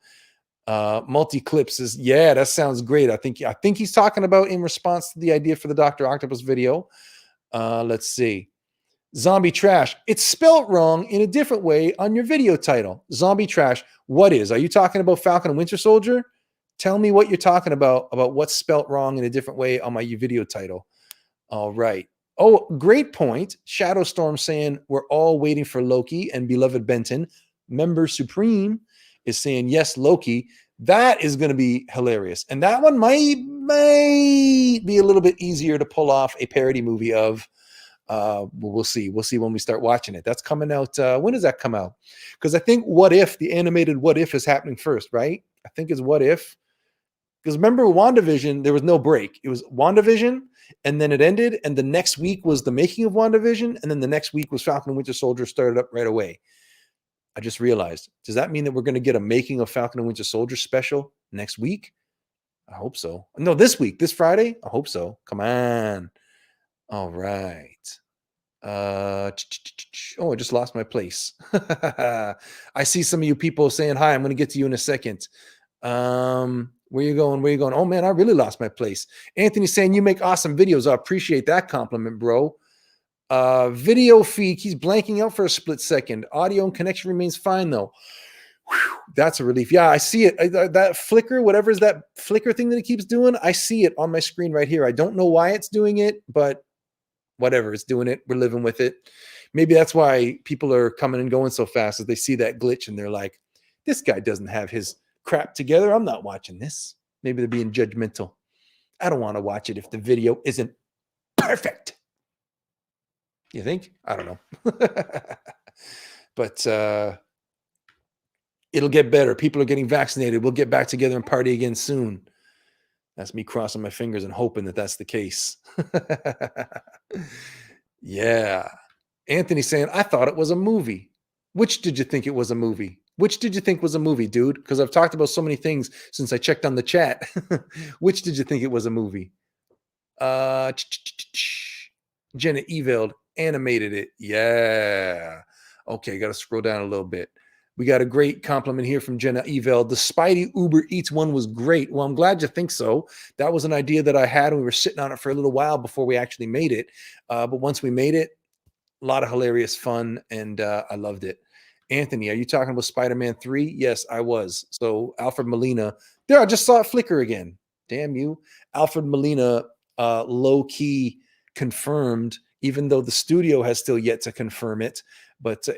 Multi-clips is, yeah, that sounds great. I think he's talking about in response to the idea for the Doctor Octopus video. Let's see. Zombie Trash. It's spelt wrong in a different way on your video title. Zombie Trash. What is? Are you talking about Falcon Winter Soldier? Tell me what you're talking about what's spelt wrong in a different way on my video title. All right. Oh, great point. Shadow Storm saying we're all waiting for Loki, and Beloved Benton, Member Supreme, is saying yes, Loki. That is going to be hilarious. And that one might be a little bit easier to pull off a parody movie of. We'll see. We'll see when we start watching it. That's coming out. When does that come out? Because I think What If, the animated What If, is happening first, right? I think it's What If. Because remember WandaVision, there was no break. It was WandaVision, and then it ended, and the next week was the making of WandaVision, and then the next week was Falcon Winter Soldier started up right away. I just realized, does that mean that we're going to get a making of Falcon and Winter Soldier special next week? I hope so. No, this week, this Friday? I hope so. Come on. All right. Oh, I just lost my place. I see some of you people saying hi. I'm going to get to you in a second. Where you going? Where you going? Oh, man, I really lost my place. Anthony's saying you make awesome videos. I appreciate that compliment, bro. Video feed, he's blanking out for a split second. Audio and connection remains fine, though. Whew, that's a relief. Yeah, I see it. That flicker, whatever is that flicker thing that it keeps doing, I see it on my screen right here. I don't know why it's doing it, but whatever, it's doing it. We're living with it. Maybe that's why people are coming and going so fast, as they see that glitch and they're like, this guy doesn't have his crap together, I'm not watching this. Maybe they're being judgmental. I don't want to watch it if the video isn't perfect. You think? I don't know. But it'll get better. People are getting vaccinated. We'll get back together and party again soon. That's me crossing my fingers and hoping that that's the case. Yeah. Anthony saying, I thought it was a movie. Which did you think it was a movie? Which did you think was a movie, dude? Because I've talked about so many things since I checked on the chat. Which did you think it was a movie? Jenna Eveld animated it. Yeah. Okay, got to scroll down a little bit. We got a great compliment here from Jenna Eveld. The Spidey Uber Eats one was great. Well, I'm glad you think so. That was an idea that I had, and we were sitting on it for a little while before we actually made it. But once we made it, a lot of hilarious fun, and I loved it. Anthony, are you talking about Spider-Man 3? Yes, I was. So Alfred Molina. There, I just saw it flicker again. Damn you. Alfred Molina low-key confirmed, even though the studio has still yet to confirm it. But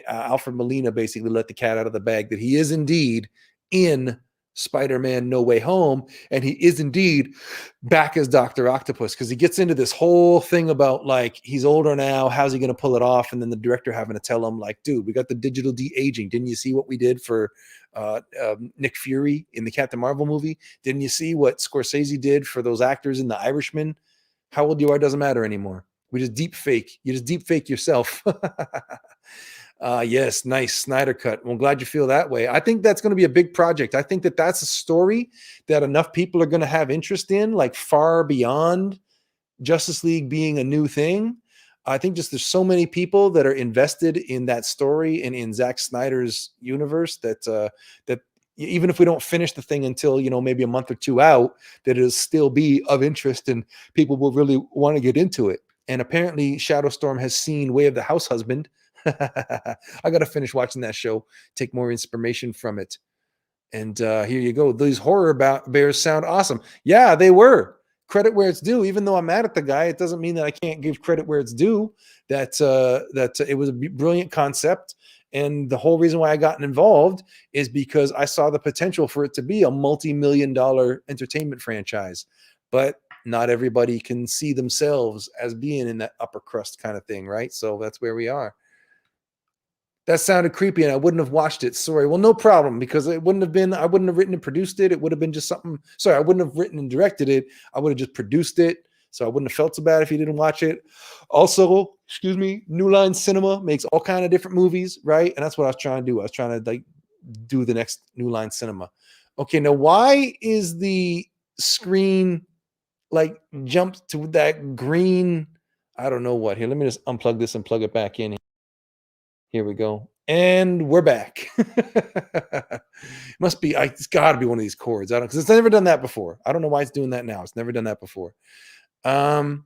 Alfred Molina basically let the cat out of the bag that he is indeed in Spider-Man No Way Home, and he is indeed back as Doctor Octopus, because he gets into this whole thing about, like, he's older now, how's he going to pull it off? And then the director having to tell him, like, dude, we got the digital de-aging. Didn't you see what we did for Nick Fury in the Captain Marvel movie? Didn't you see what Scorsese did for those actors in The Irishman? How old you are doesn't matter anymore. We just deep fake. You just deep fake yourself. Yes, nice Snyder Cut. Well, I'm glad you feel that way. I think that's going to be a big project. I think that that's a story that enough people are going to have interest in, like far beyond Justice League being a new thing. I think just there's so many people that are invested in that story and in Zack Snyder's universe that that even if we don't finish the thing until, you know, maybe a month or two out, that it'll still be of interest and people will really want to get into it. And apparently Shadowstorm has seen Way of the House Husband. I got to finish watching that show, take more inspiration from it. And here you go. These horror bears sound awesome. Yeah, they were. Credit where it's due. Even though I'm mad at the guy, it doesn't mean that I can't give credit where it's due. That it was a brilliant concept. And the whole reason why I got involved is because I saw the potential for it to be a multi-million-dollar entertainment franchise. But not everybody can see themselves as being in that upper crust kind of thing, right? So that's where we are. That sounded creepy and I wouldn't have watched it. Sorry. Well, no problem, because it wouldn't have been, I wouldn't have written and produced it. It would have been just something. Sorry, I wouldn't have written and directed it. I would have just produced it. So I wouldn't have felt so bad if you didn't watch it. Also, excuse me, New Line Cinema makes all kind of different movies, right? And that's what I was trying to do. I was trying to, like, do the next New Line Cinema. Okay, now why is the screen like jumped to that green? I don't know what. Here, let me just unplug this and plug it back in. Here we go. And we're back. Must be, it's got to be one of these cords. I don't, because it's never done that before. I don't know why it's doing that now. It's never done that before. Anthony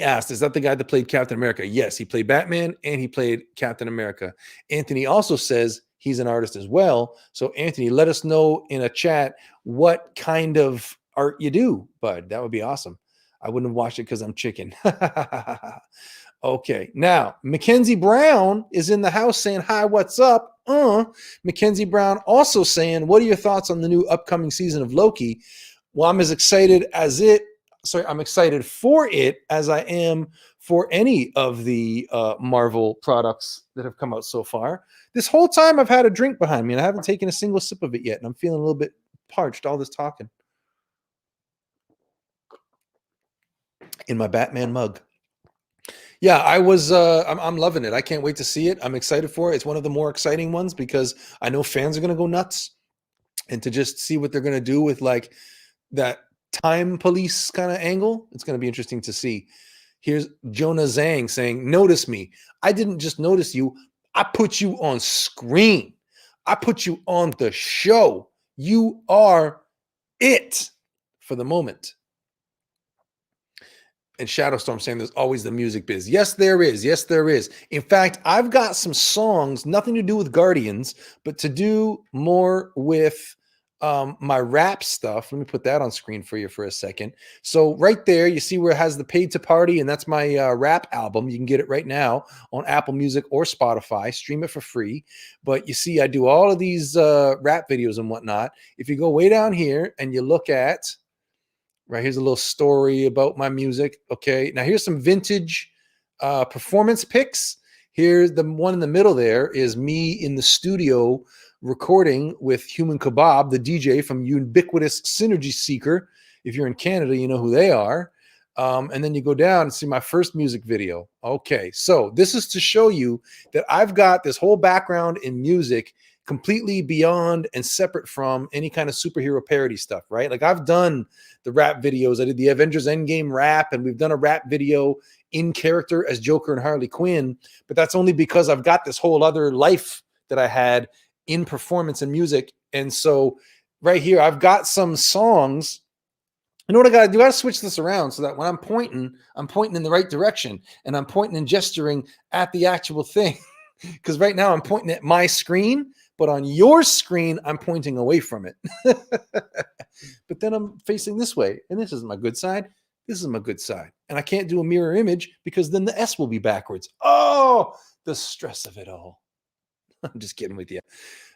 asked, is that the guy that played Captain America? Yes, he played Batman and he played Captain America. Anthony also says he's an artist as well. So Anthony, let us know in a chat what kind of art you do, bud. That would be awesome. I wouldn't have watched it because I'm chicken. Okay, now Mackenzie Brown is in the house saying, hi, what's up? Mackenzie Brown also saying, what are your thoughts on the new upcoming season of Loki? Well, I'm as excited as I'm excited for it as I am for any of the Marvel products that have come out so far. This whole time I've had a drink behind me and I haven't taken a single sip of it yet, and I'm feeling a little bit parched, all this talking. In my Batman mug. Yeah, I was. I'm loving it. I can't wait to see it. I'm excited for it. It's one of the more exciting ones because I know fans are going to go nuts, and to just see what they're going to do with like that time police kind of angle, it's going to be interesting to see. Here's Jonah Zhang saying, "Notice me. I didn't just notice you. I put you on screen. I put you on the show. You are it for the moment." And Shadowstorm saying there's always the music biz. Yes, there is. Yes, there is. In fact, I've got some songs, nothing to do with Guardians, but to do more with my rap stuff. Let me put that on screen for you for a second. So right there, you see where it has the paid to party, and that's my rap album. You can get it right now on Apple Music or Spotify. Stream it for free. But you see, I do all of these rap videos and whatnot. If you go way down here and you look at, right, here's a little story about my music. Okay, now here's some vintage performance pics. Here's the one in the middle there is me in the studio recording with Human Kebab, the DJ from Ubiquitous Synergy Seeker. If you're in Canada, you know who they are. And then you go down and see my first music video. Okay, so this is to show you that I've got this whole background in music completely beyond and separate from any kind of superhero parody stuff, right? Like I've done the rap videos. I did the Avengers Endgame rap, and we've done a rap video in character as Joker and Harley Quinn, but that's only because I've got this whole other life that I had in performance and music. And so right here, I've got some songs. You know what I got to do? I got to switch this around so that when I'm pointing in the right direction, and I'm pointing and gesturing at the actual thing. Because right now I'm pointing at my screen, but on your screen, I'm pointing away from it. But then I'm facing this way, and this is my good side. This is my good side. And I can't do a mirror image because then the S will be backwards. Oh, the stress of it all. I'm just kidding with you.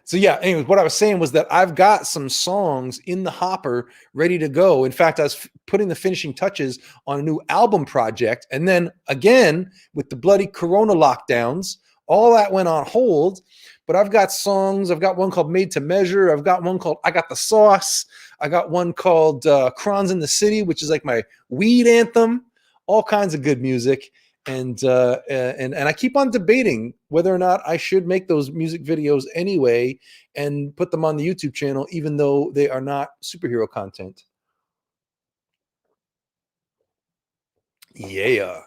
So yeah, anyways, what I was saying was that I've got some songs in the hopper ready to go. In fact, I was putting the finishing touches on a new album project. And then again, with the bloody Corona lockdowns, all that went on hold. But I've got songs. I've got one called Made to Measure. I've got one called I Got the Sauce. I got one called Crons in the City, which is like my weed anthem. All kinds of good music. And I keep on debating whether or not I should make those music videos anyway and put them on the YouTube channel, even though they are not superhero content. Yeah.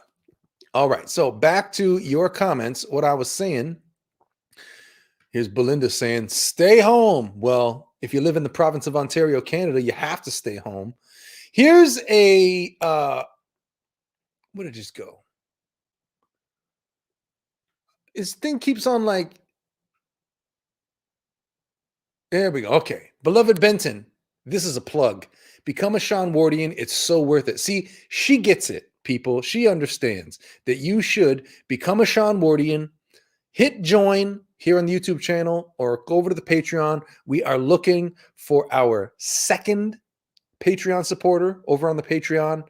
All right. So back to your comments. What I was saying. Here's Belinda saying, stay home. Well, if you live in the province of Ontario, Canada, you have to stay home. Here's a, where did it just go? His thing keeps on like, there we go. Okay. Beloved Benton, this is a plug. Become a Sean Wardian. It's so worth it. See, she gets it, people. She understands that you should become a Sean Wardian, hit join here on the YouTube channel, or go over to the Patreon. We are looking for our second Patreon supporter over on the Patreon.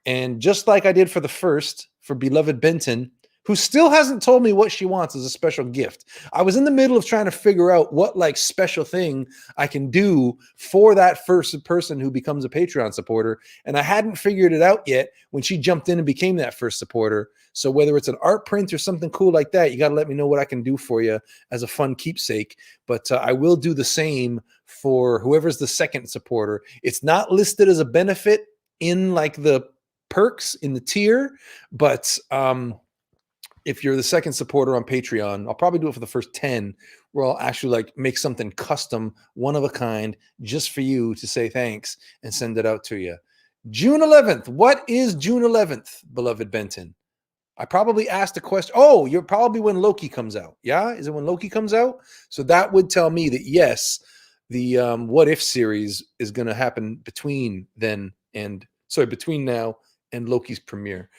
And just like I did for the first, for Beloved Benton, who still hasn't told me what she wants as a special gift. I was in the middle of trying to figure out what like special thing I can do for that first person who becomes a Patreon supporter. And I hadn't figured it out yet when she jumped in and became that first supporter. So whether it's an art print or something cool like that, you got to let me know what I can do for you as a fun keepsake. But I will do the same for whoever's the second supporter. It's not listed as a benefit in like the perks in the tier, but if you're the second supporter on Patreon, I'll probably do it for the first 10, where I'll actually like make something custom, one of a kind, just for you to say thanks and send it out to you. June 11th. What is June 11th, Beloved Benton? I probably asked a question. Oh, you're probably when Loki comes out. Yeah? Is it when Loki comes out? So that would tell me that yes, the What If series is going to happen between then and between now and Loki's premiere.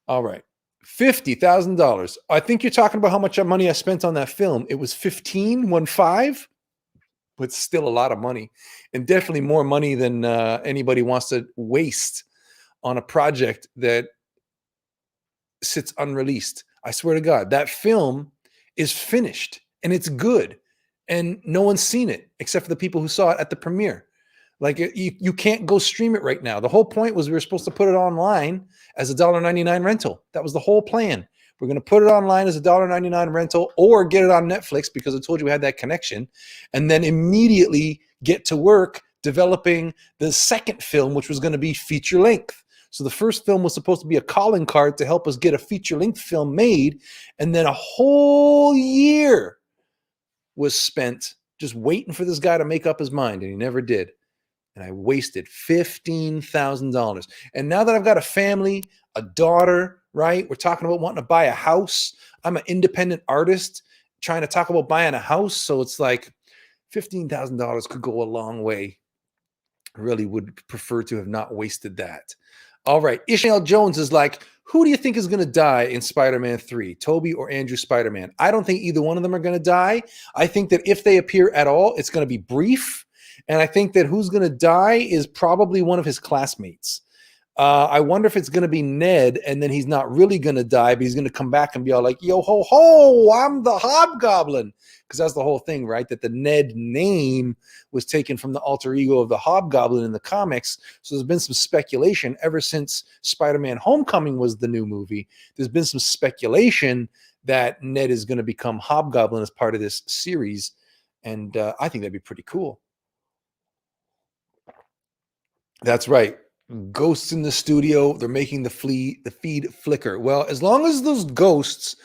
All right. $50,000. I think you're talking about how much money I spent on that film. It was 15, but still a lot of money, and definitely more money than anybody wants to waste on a project that sits unreleased. I swear to God, that film is finished and it's good, and no one's seen it except for the people who saw it at the premiere. Like you can't go stream it right now. The whole point was we were supposed to put it online as a $1.99 rental. That was the whole plan. We're going to put it online as a $1.99 rental, or get it on Netflix because I told you we had that connection, and then immediately get to work developing the second film, which was going to be feature length. So the first film was supposed to be a calling card to help us get a feature length film made, and then a whole year was spent just waiting for this guy to make up his mind, and he never did. And I wasted $15,000. And now that I've got a family, a daughter, right? We're talking about wanting to buy a house. I'm an independent artist trying to talk about buying a house. So it's like, $15,000 could go a long way. I really would prefer to have not wasted that. All right. Ishmael Jones is like, who do you think is going to die in Spider-Man 3, Toby or Andrew Spider-Man? I don't think either one of them are going to die. I think that if they appear at all, it's going to be brief. And I think that who's going to die is probably one of his classmates. I wonder if it's going to be Ned, and then he's not really going to die, but he's going to come back and be all like, yo, ho, ho, I'm the Hobgoblin. Because that's the whole thing, right? That the Ned name was taken from the alter ego of the Hobgoblin in the comics. So there's been some speculation ever since Spider-Man Homecoming was the new movie. There's been some speculation that Ned is going to become Hobgoblin as part of this series. And I think that'd be pretty cool. That's right. Ghosts in the studio. They're making the feed flicker. Well, as long as those ghosts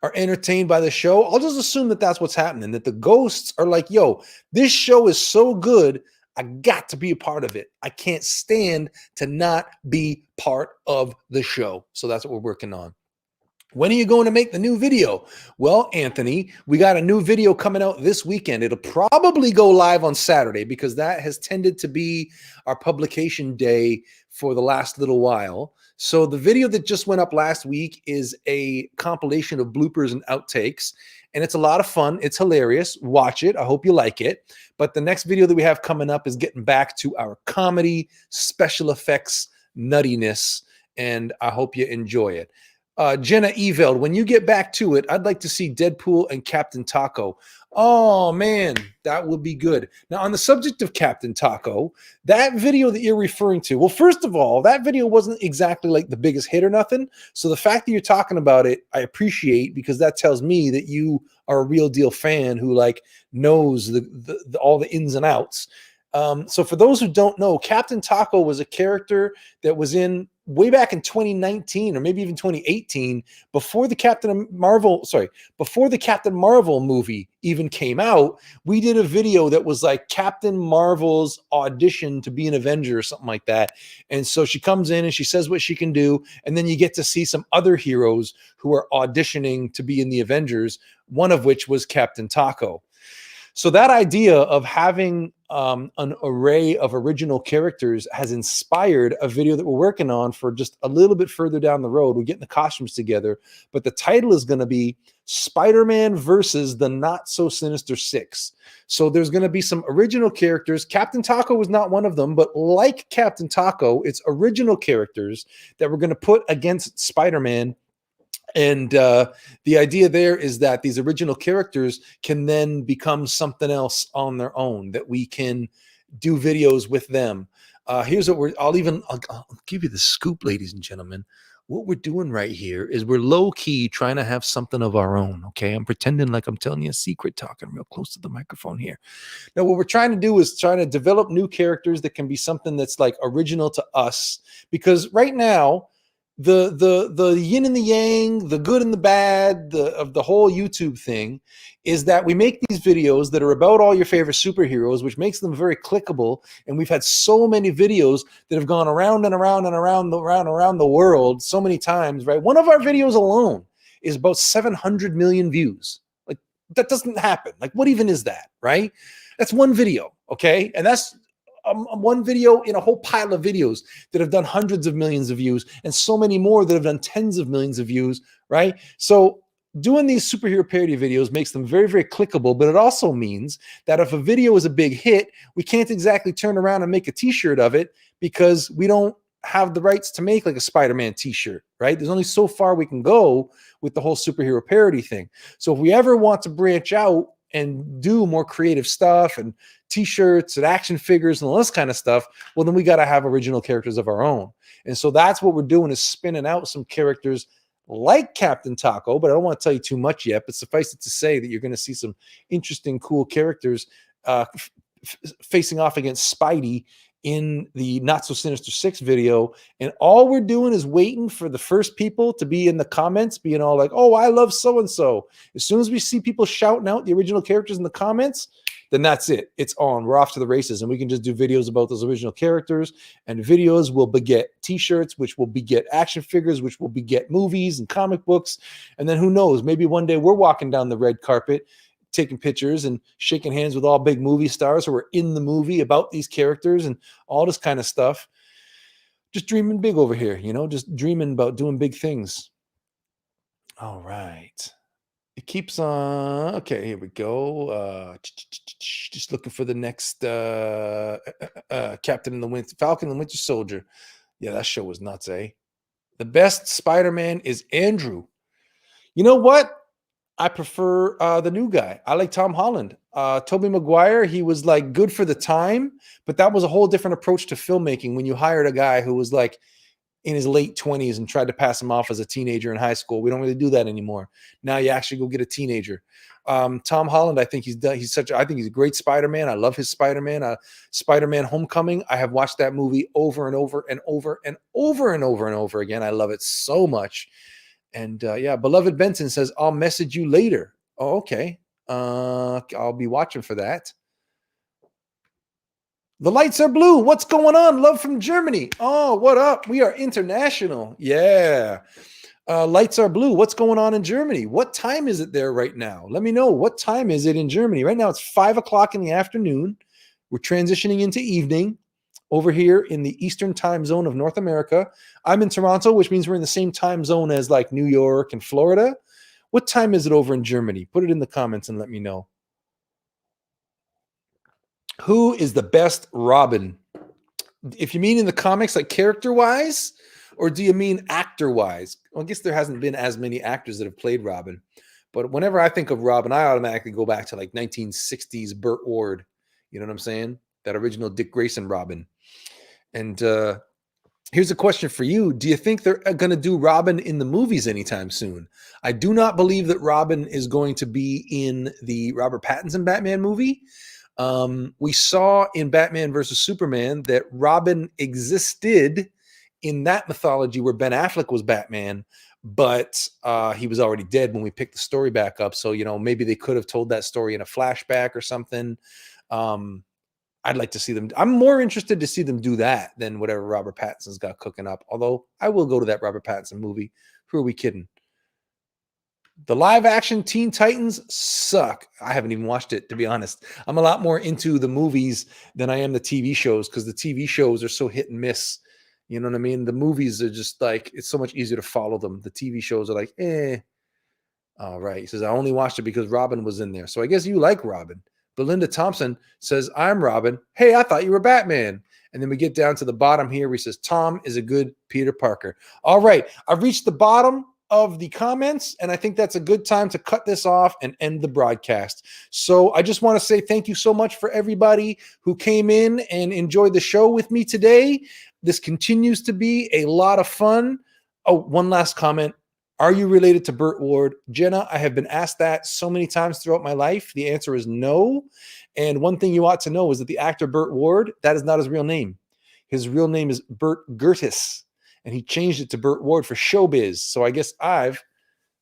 are entertained by the show, I'll just assume that that's what's happening, that the ghosts are like, yo, this show is so good, I got to be a part of it. I can't stand to not be part of the show. So that's what we're working on. When are you going to make the new video? Well, Anthony, we got a new video coming out this weekend. It'll probably go live on Saturday because that has tended to be our publication day for the last little while. So the video that just went up last week is a compilation of bloopers and outtakes, and it's a lot of fun. It's hilarious. Watch it. I hope you like it. But the next video that we have coming up is getting back to our comedy, special effects, nuttiness, and I hope you enjoy it. Jenna Eveld, when you get back to it, I'd like to see Deadpool and Captain Taco. Oh, man, that would be good. Now, on the subject of Captain Taco, that video that you're referring to, well, first of all, that video wasn't exactly like the biggest hit or nothing. So the fact that you're talking about it, I appreciate, because that tells me that you are a real deal fan who like knows all the ins and outs. So for those who don't know, Captain Taco was a character that was in way back in 2019 or maybe even 2018, before the Captain Marvel movie even came out. We did a video that was like Captain Marvel's audition to be an Avenger or something like that. And so she comes in and she says what she can do, and then you get to see some other heroes who are auditioning to be in the Avengers, one of which was Captain Taco. So that idea of having an array of original characters has inspired a video that we're working on for just a little bit further down the road. We're getting the costumes together, but the title is going to be Spider-Man versus the Not So Sinister Six. So there's going to be some original characters. Captain Taco was not one of them, but like Captain Taco, it's original characters that we're going to put against Spider-Man. And the idea there is that these original characters can then become something else on their own, that we can do videos with them. Here's what I'll give you the scoop, ladies and gentlemen. What we're doing right here is we're low key trying to have something of our own. Okay. I'm pretending like I'm telling you a secret, talking real close to the microphone here. Now, what we're trying to do is trying to develop new characters that can be something that's like original to us, because right now, the yin and the yang, the good and the bad of the whole YouTube thing is that we make these videos that are about all your favorite superheroes, which makes them very clickable. And we've had so many videos that have gone around and around and around the world so many times, right? One of our videos alone is about 700 million views. Like, that doesn't happen. Like, what even is that, right? That's one video, okay? And that's one video in a whole pile of videos that have done hundreds of millions of views, and so many more that have done tens of millions of views, right? So doing these superhero parody videos makes them very, very clickable, but it also means that if a video is a big hit, we can't exactly turn around and make a t-shirt of it because we don't have the rights to make like a Spider-Man t-shirt, right? There's only so far we can go with the whole superhero parody thing. So if we ever want to branch out and do more creative stuff and t-shirts and action figures and all this kind of stuff, well, then we got to have original characters of our own. And so that's what we're doing, is spinning out some characters like Captain Taco, but I don't want to tell you too much yet, but suffice it to say that you're going to see some interesting, cool characters facing off against Spidey in the Not So Sinister 6 video. And all we're doing is waiting for the first people to be in the comments being all like, oh, I love so-and-so. As soon as we see people shouting out the original characters in the comments, then that's it. It's on. We're off to the races, and we can just do videos about those original characters, and videos will beget t-shirts, which will beget action figures, which will beget movies and comic books. And then who knows, maybe one day we're walking down the red carpet taking pictures and shaking hands with all big movie stars who are in the movie about these characters and all this kind of stuff. Just dreaming big over here, just dreaming about doing big things. All right. It keeps on. Okay, here we go. Just looking for the next Captain in the Winter, Falcon and the Winter Soldier. Yeah, that show was nuts, eh? The best Spider-Man is Andrew. You know what? I prefer the new guy. I like Tom Holland. Tobey Maguire, he was like good for the time, but that was a whole different approach to filmmaking when you hired a guy who was like in his late 20s and tried to pass him off as a teenager in high school. We don't really do that anymore. Now you actually go get a teenager. Tom Holland, I think I think he's a great Spider-Man. I love his Spider-Man. Spider-Man Homecoming. I have watched that movie over and over and over and over and over and over again. I love it so much. And yeah, Beloved Benson says, I'll message you later. Oh, okay. I'll be watching for that. The lights are blue. What's going on? Love from Germany. Oh, what up? We are international. Yeah. Lights are blue. What's going on in Germany? What time is it there right now? Let me know. What time is it in Germany? Right now it's 5 o'clock in the afternoon. We're transitioning into evening over here in the Eastern time zone of North America. I'm in Toronto, which means we're in the same time zone as like New York and Florida. What time is it over in Germany? Put it in the comments and let me know. Who is the best Robin? If you mean in the comics, like character-wise, or do you mean actor-wise? Well, I guess there hasn't been as many actors that have played Robin. But whenever I think of Robin, I automatically go back to like 1960s Burt Ward. You know what I'm saying? That original Dick Grayson Robin. And here's a question for you. Do you think they're going to do Robin in the movies anytime soon? I do not believe that Robin is going to be in the Robert Pattinson Batman movie. We saw in Batman versus Superman that Robin existed in that mythology where Ben Affleck was Batman, but he was already dead when we picked the story back up. So, maybe they could have told that story in a flashback or something. I'd like to see them. I'm more interested to see them do that than whatever Robert Pattinson's got cooking up. Although I will go to that Robert Pattinson movie. Who are we kidding? The live action Teen Titans suck. I haven't even watched it, to be honest. I'm a lot more into the movies than I am the TV shows because the TV shows are so hit and miss. You know what I mean? The movies are just like, it's so much easier to follow them. The TV shows are like, eh. All right. He says, I only watched it because Robin was in there. So I guess you like Robin. Belinda Thompson says, I'm Robin. Hey, I thought you were Batman. And then we get down to the bottom here where he says, Tom is a good Peter Parker. All right. I've reached the bottom of the comments, and I think that's a good time to cut this off and end the broadcast. So I just want to say thank you so much for everybody who came in and enjoyed the show with me today. This continues to be a lot of fun. Oh, one last comment. Are you related to Burt Ward? Jenna, I have been asked that so many times throughout my life. The answer is no. And one thing you ought to know is that the actor Burt Ward, that is not his real name. His real name is Burt Gertis, and he changed it to Burt Ward for showbiz. So I guess I've,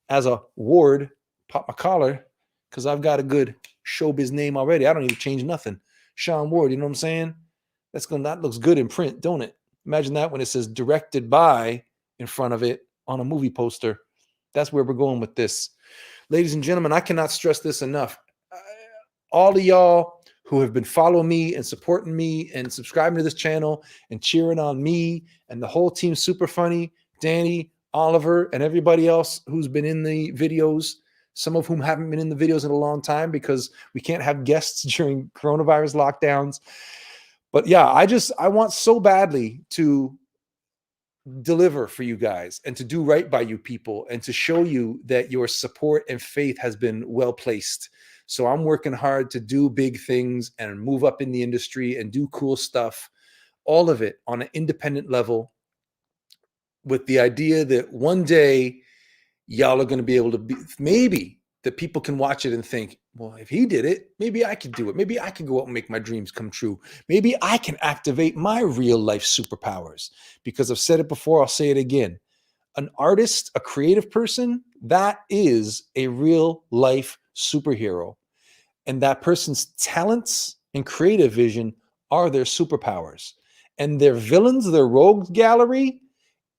as a Ward, popped my collar because I've got a good showbiz name already. I don't need to change nothing. Sean Ward, you know what I'm saying? That looks good in print, don't it? Imagine that when it says directed by in front of it on a movie poster. That's where we're going with this. Ladies and gentlemen, I cannot stress this enough. All of y'all who have been following me and supporting me and subscribing to this channel and cheering on me and the whole team, Super Funny, Danny, Oliver, and everybody else who's been in the videos, some of whom haven't been in the videos in a long time because we can't have guests during coronavirus lockdowns. But yeah, I want so badly to deliver for you guys and to do right by you people and to show you that your support and faith has been well placed. So I'm working hard to do big things and move up in the industry and do cool stuff, all of it on an independent level with the idea that one day y'all are going to be able to be, maybe that people can watch it and think, well, if he did it, maybe I could do it. Maybe I can go out and make my dreams come true. Maybe I can activate my real life superpowers. Because I've said it before, I'll say it again. An artist, a creative person, that is a real life superhero. And that person's talents and creative vision are their superpowers. And their villains, their rogues gallery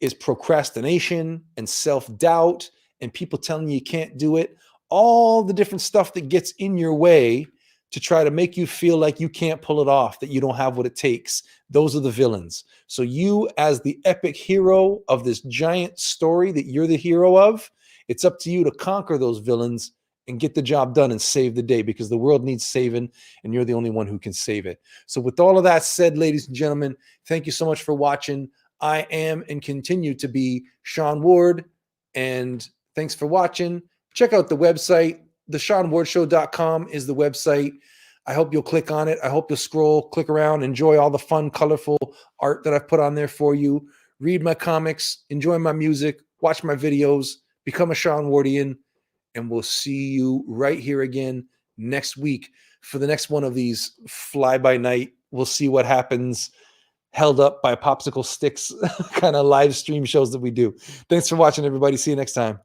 is procrastination and self-doubt and people telling you can't do it. all the different stuff that gets in your way to try to make you feel like you can't pull it off, that you don't have what it takes. Those are the villains. So you, as the epic hero of this giant story that you're the hero of, it's up to you to conquer those villains and get the job done and save the day, because the world needs saving and you're the only one who can save it. So with all of that said, ladies and gentlemen, thank you so much for watching. I am and continue to be Sean Ward, and thanks for watching. Check out the website. TheSeanWardShow.com is the website. I hope you'll click on it. I hope you'll scroll, click around, enjoy all the fun, colorful art that I've put on there for you. Read my comics, enjoy my music, watch my videos, become a Sean Wardian, and we'll see you right here again next week for the next one of these fly-by-night. We'll see what happens, held up by popsicle sticks kind of live stream shows that we do. Thanks for watching, everybody. See you next time.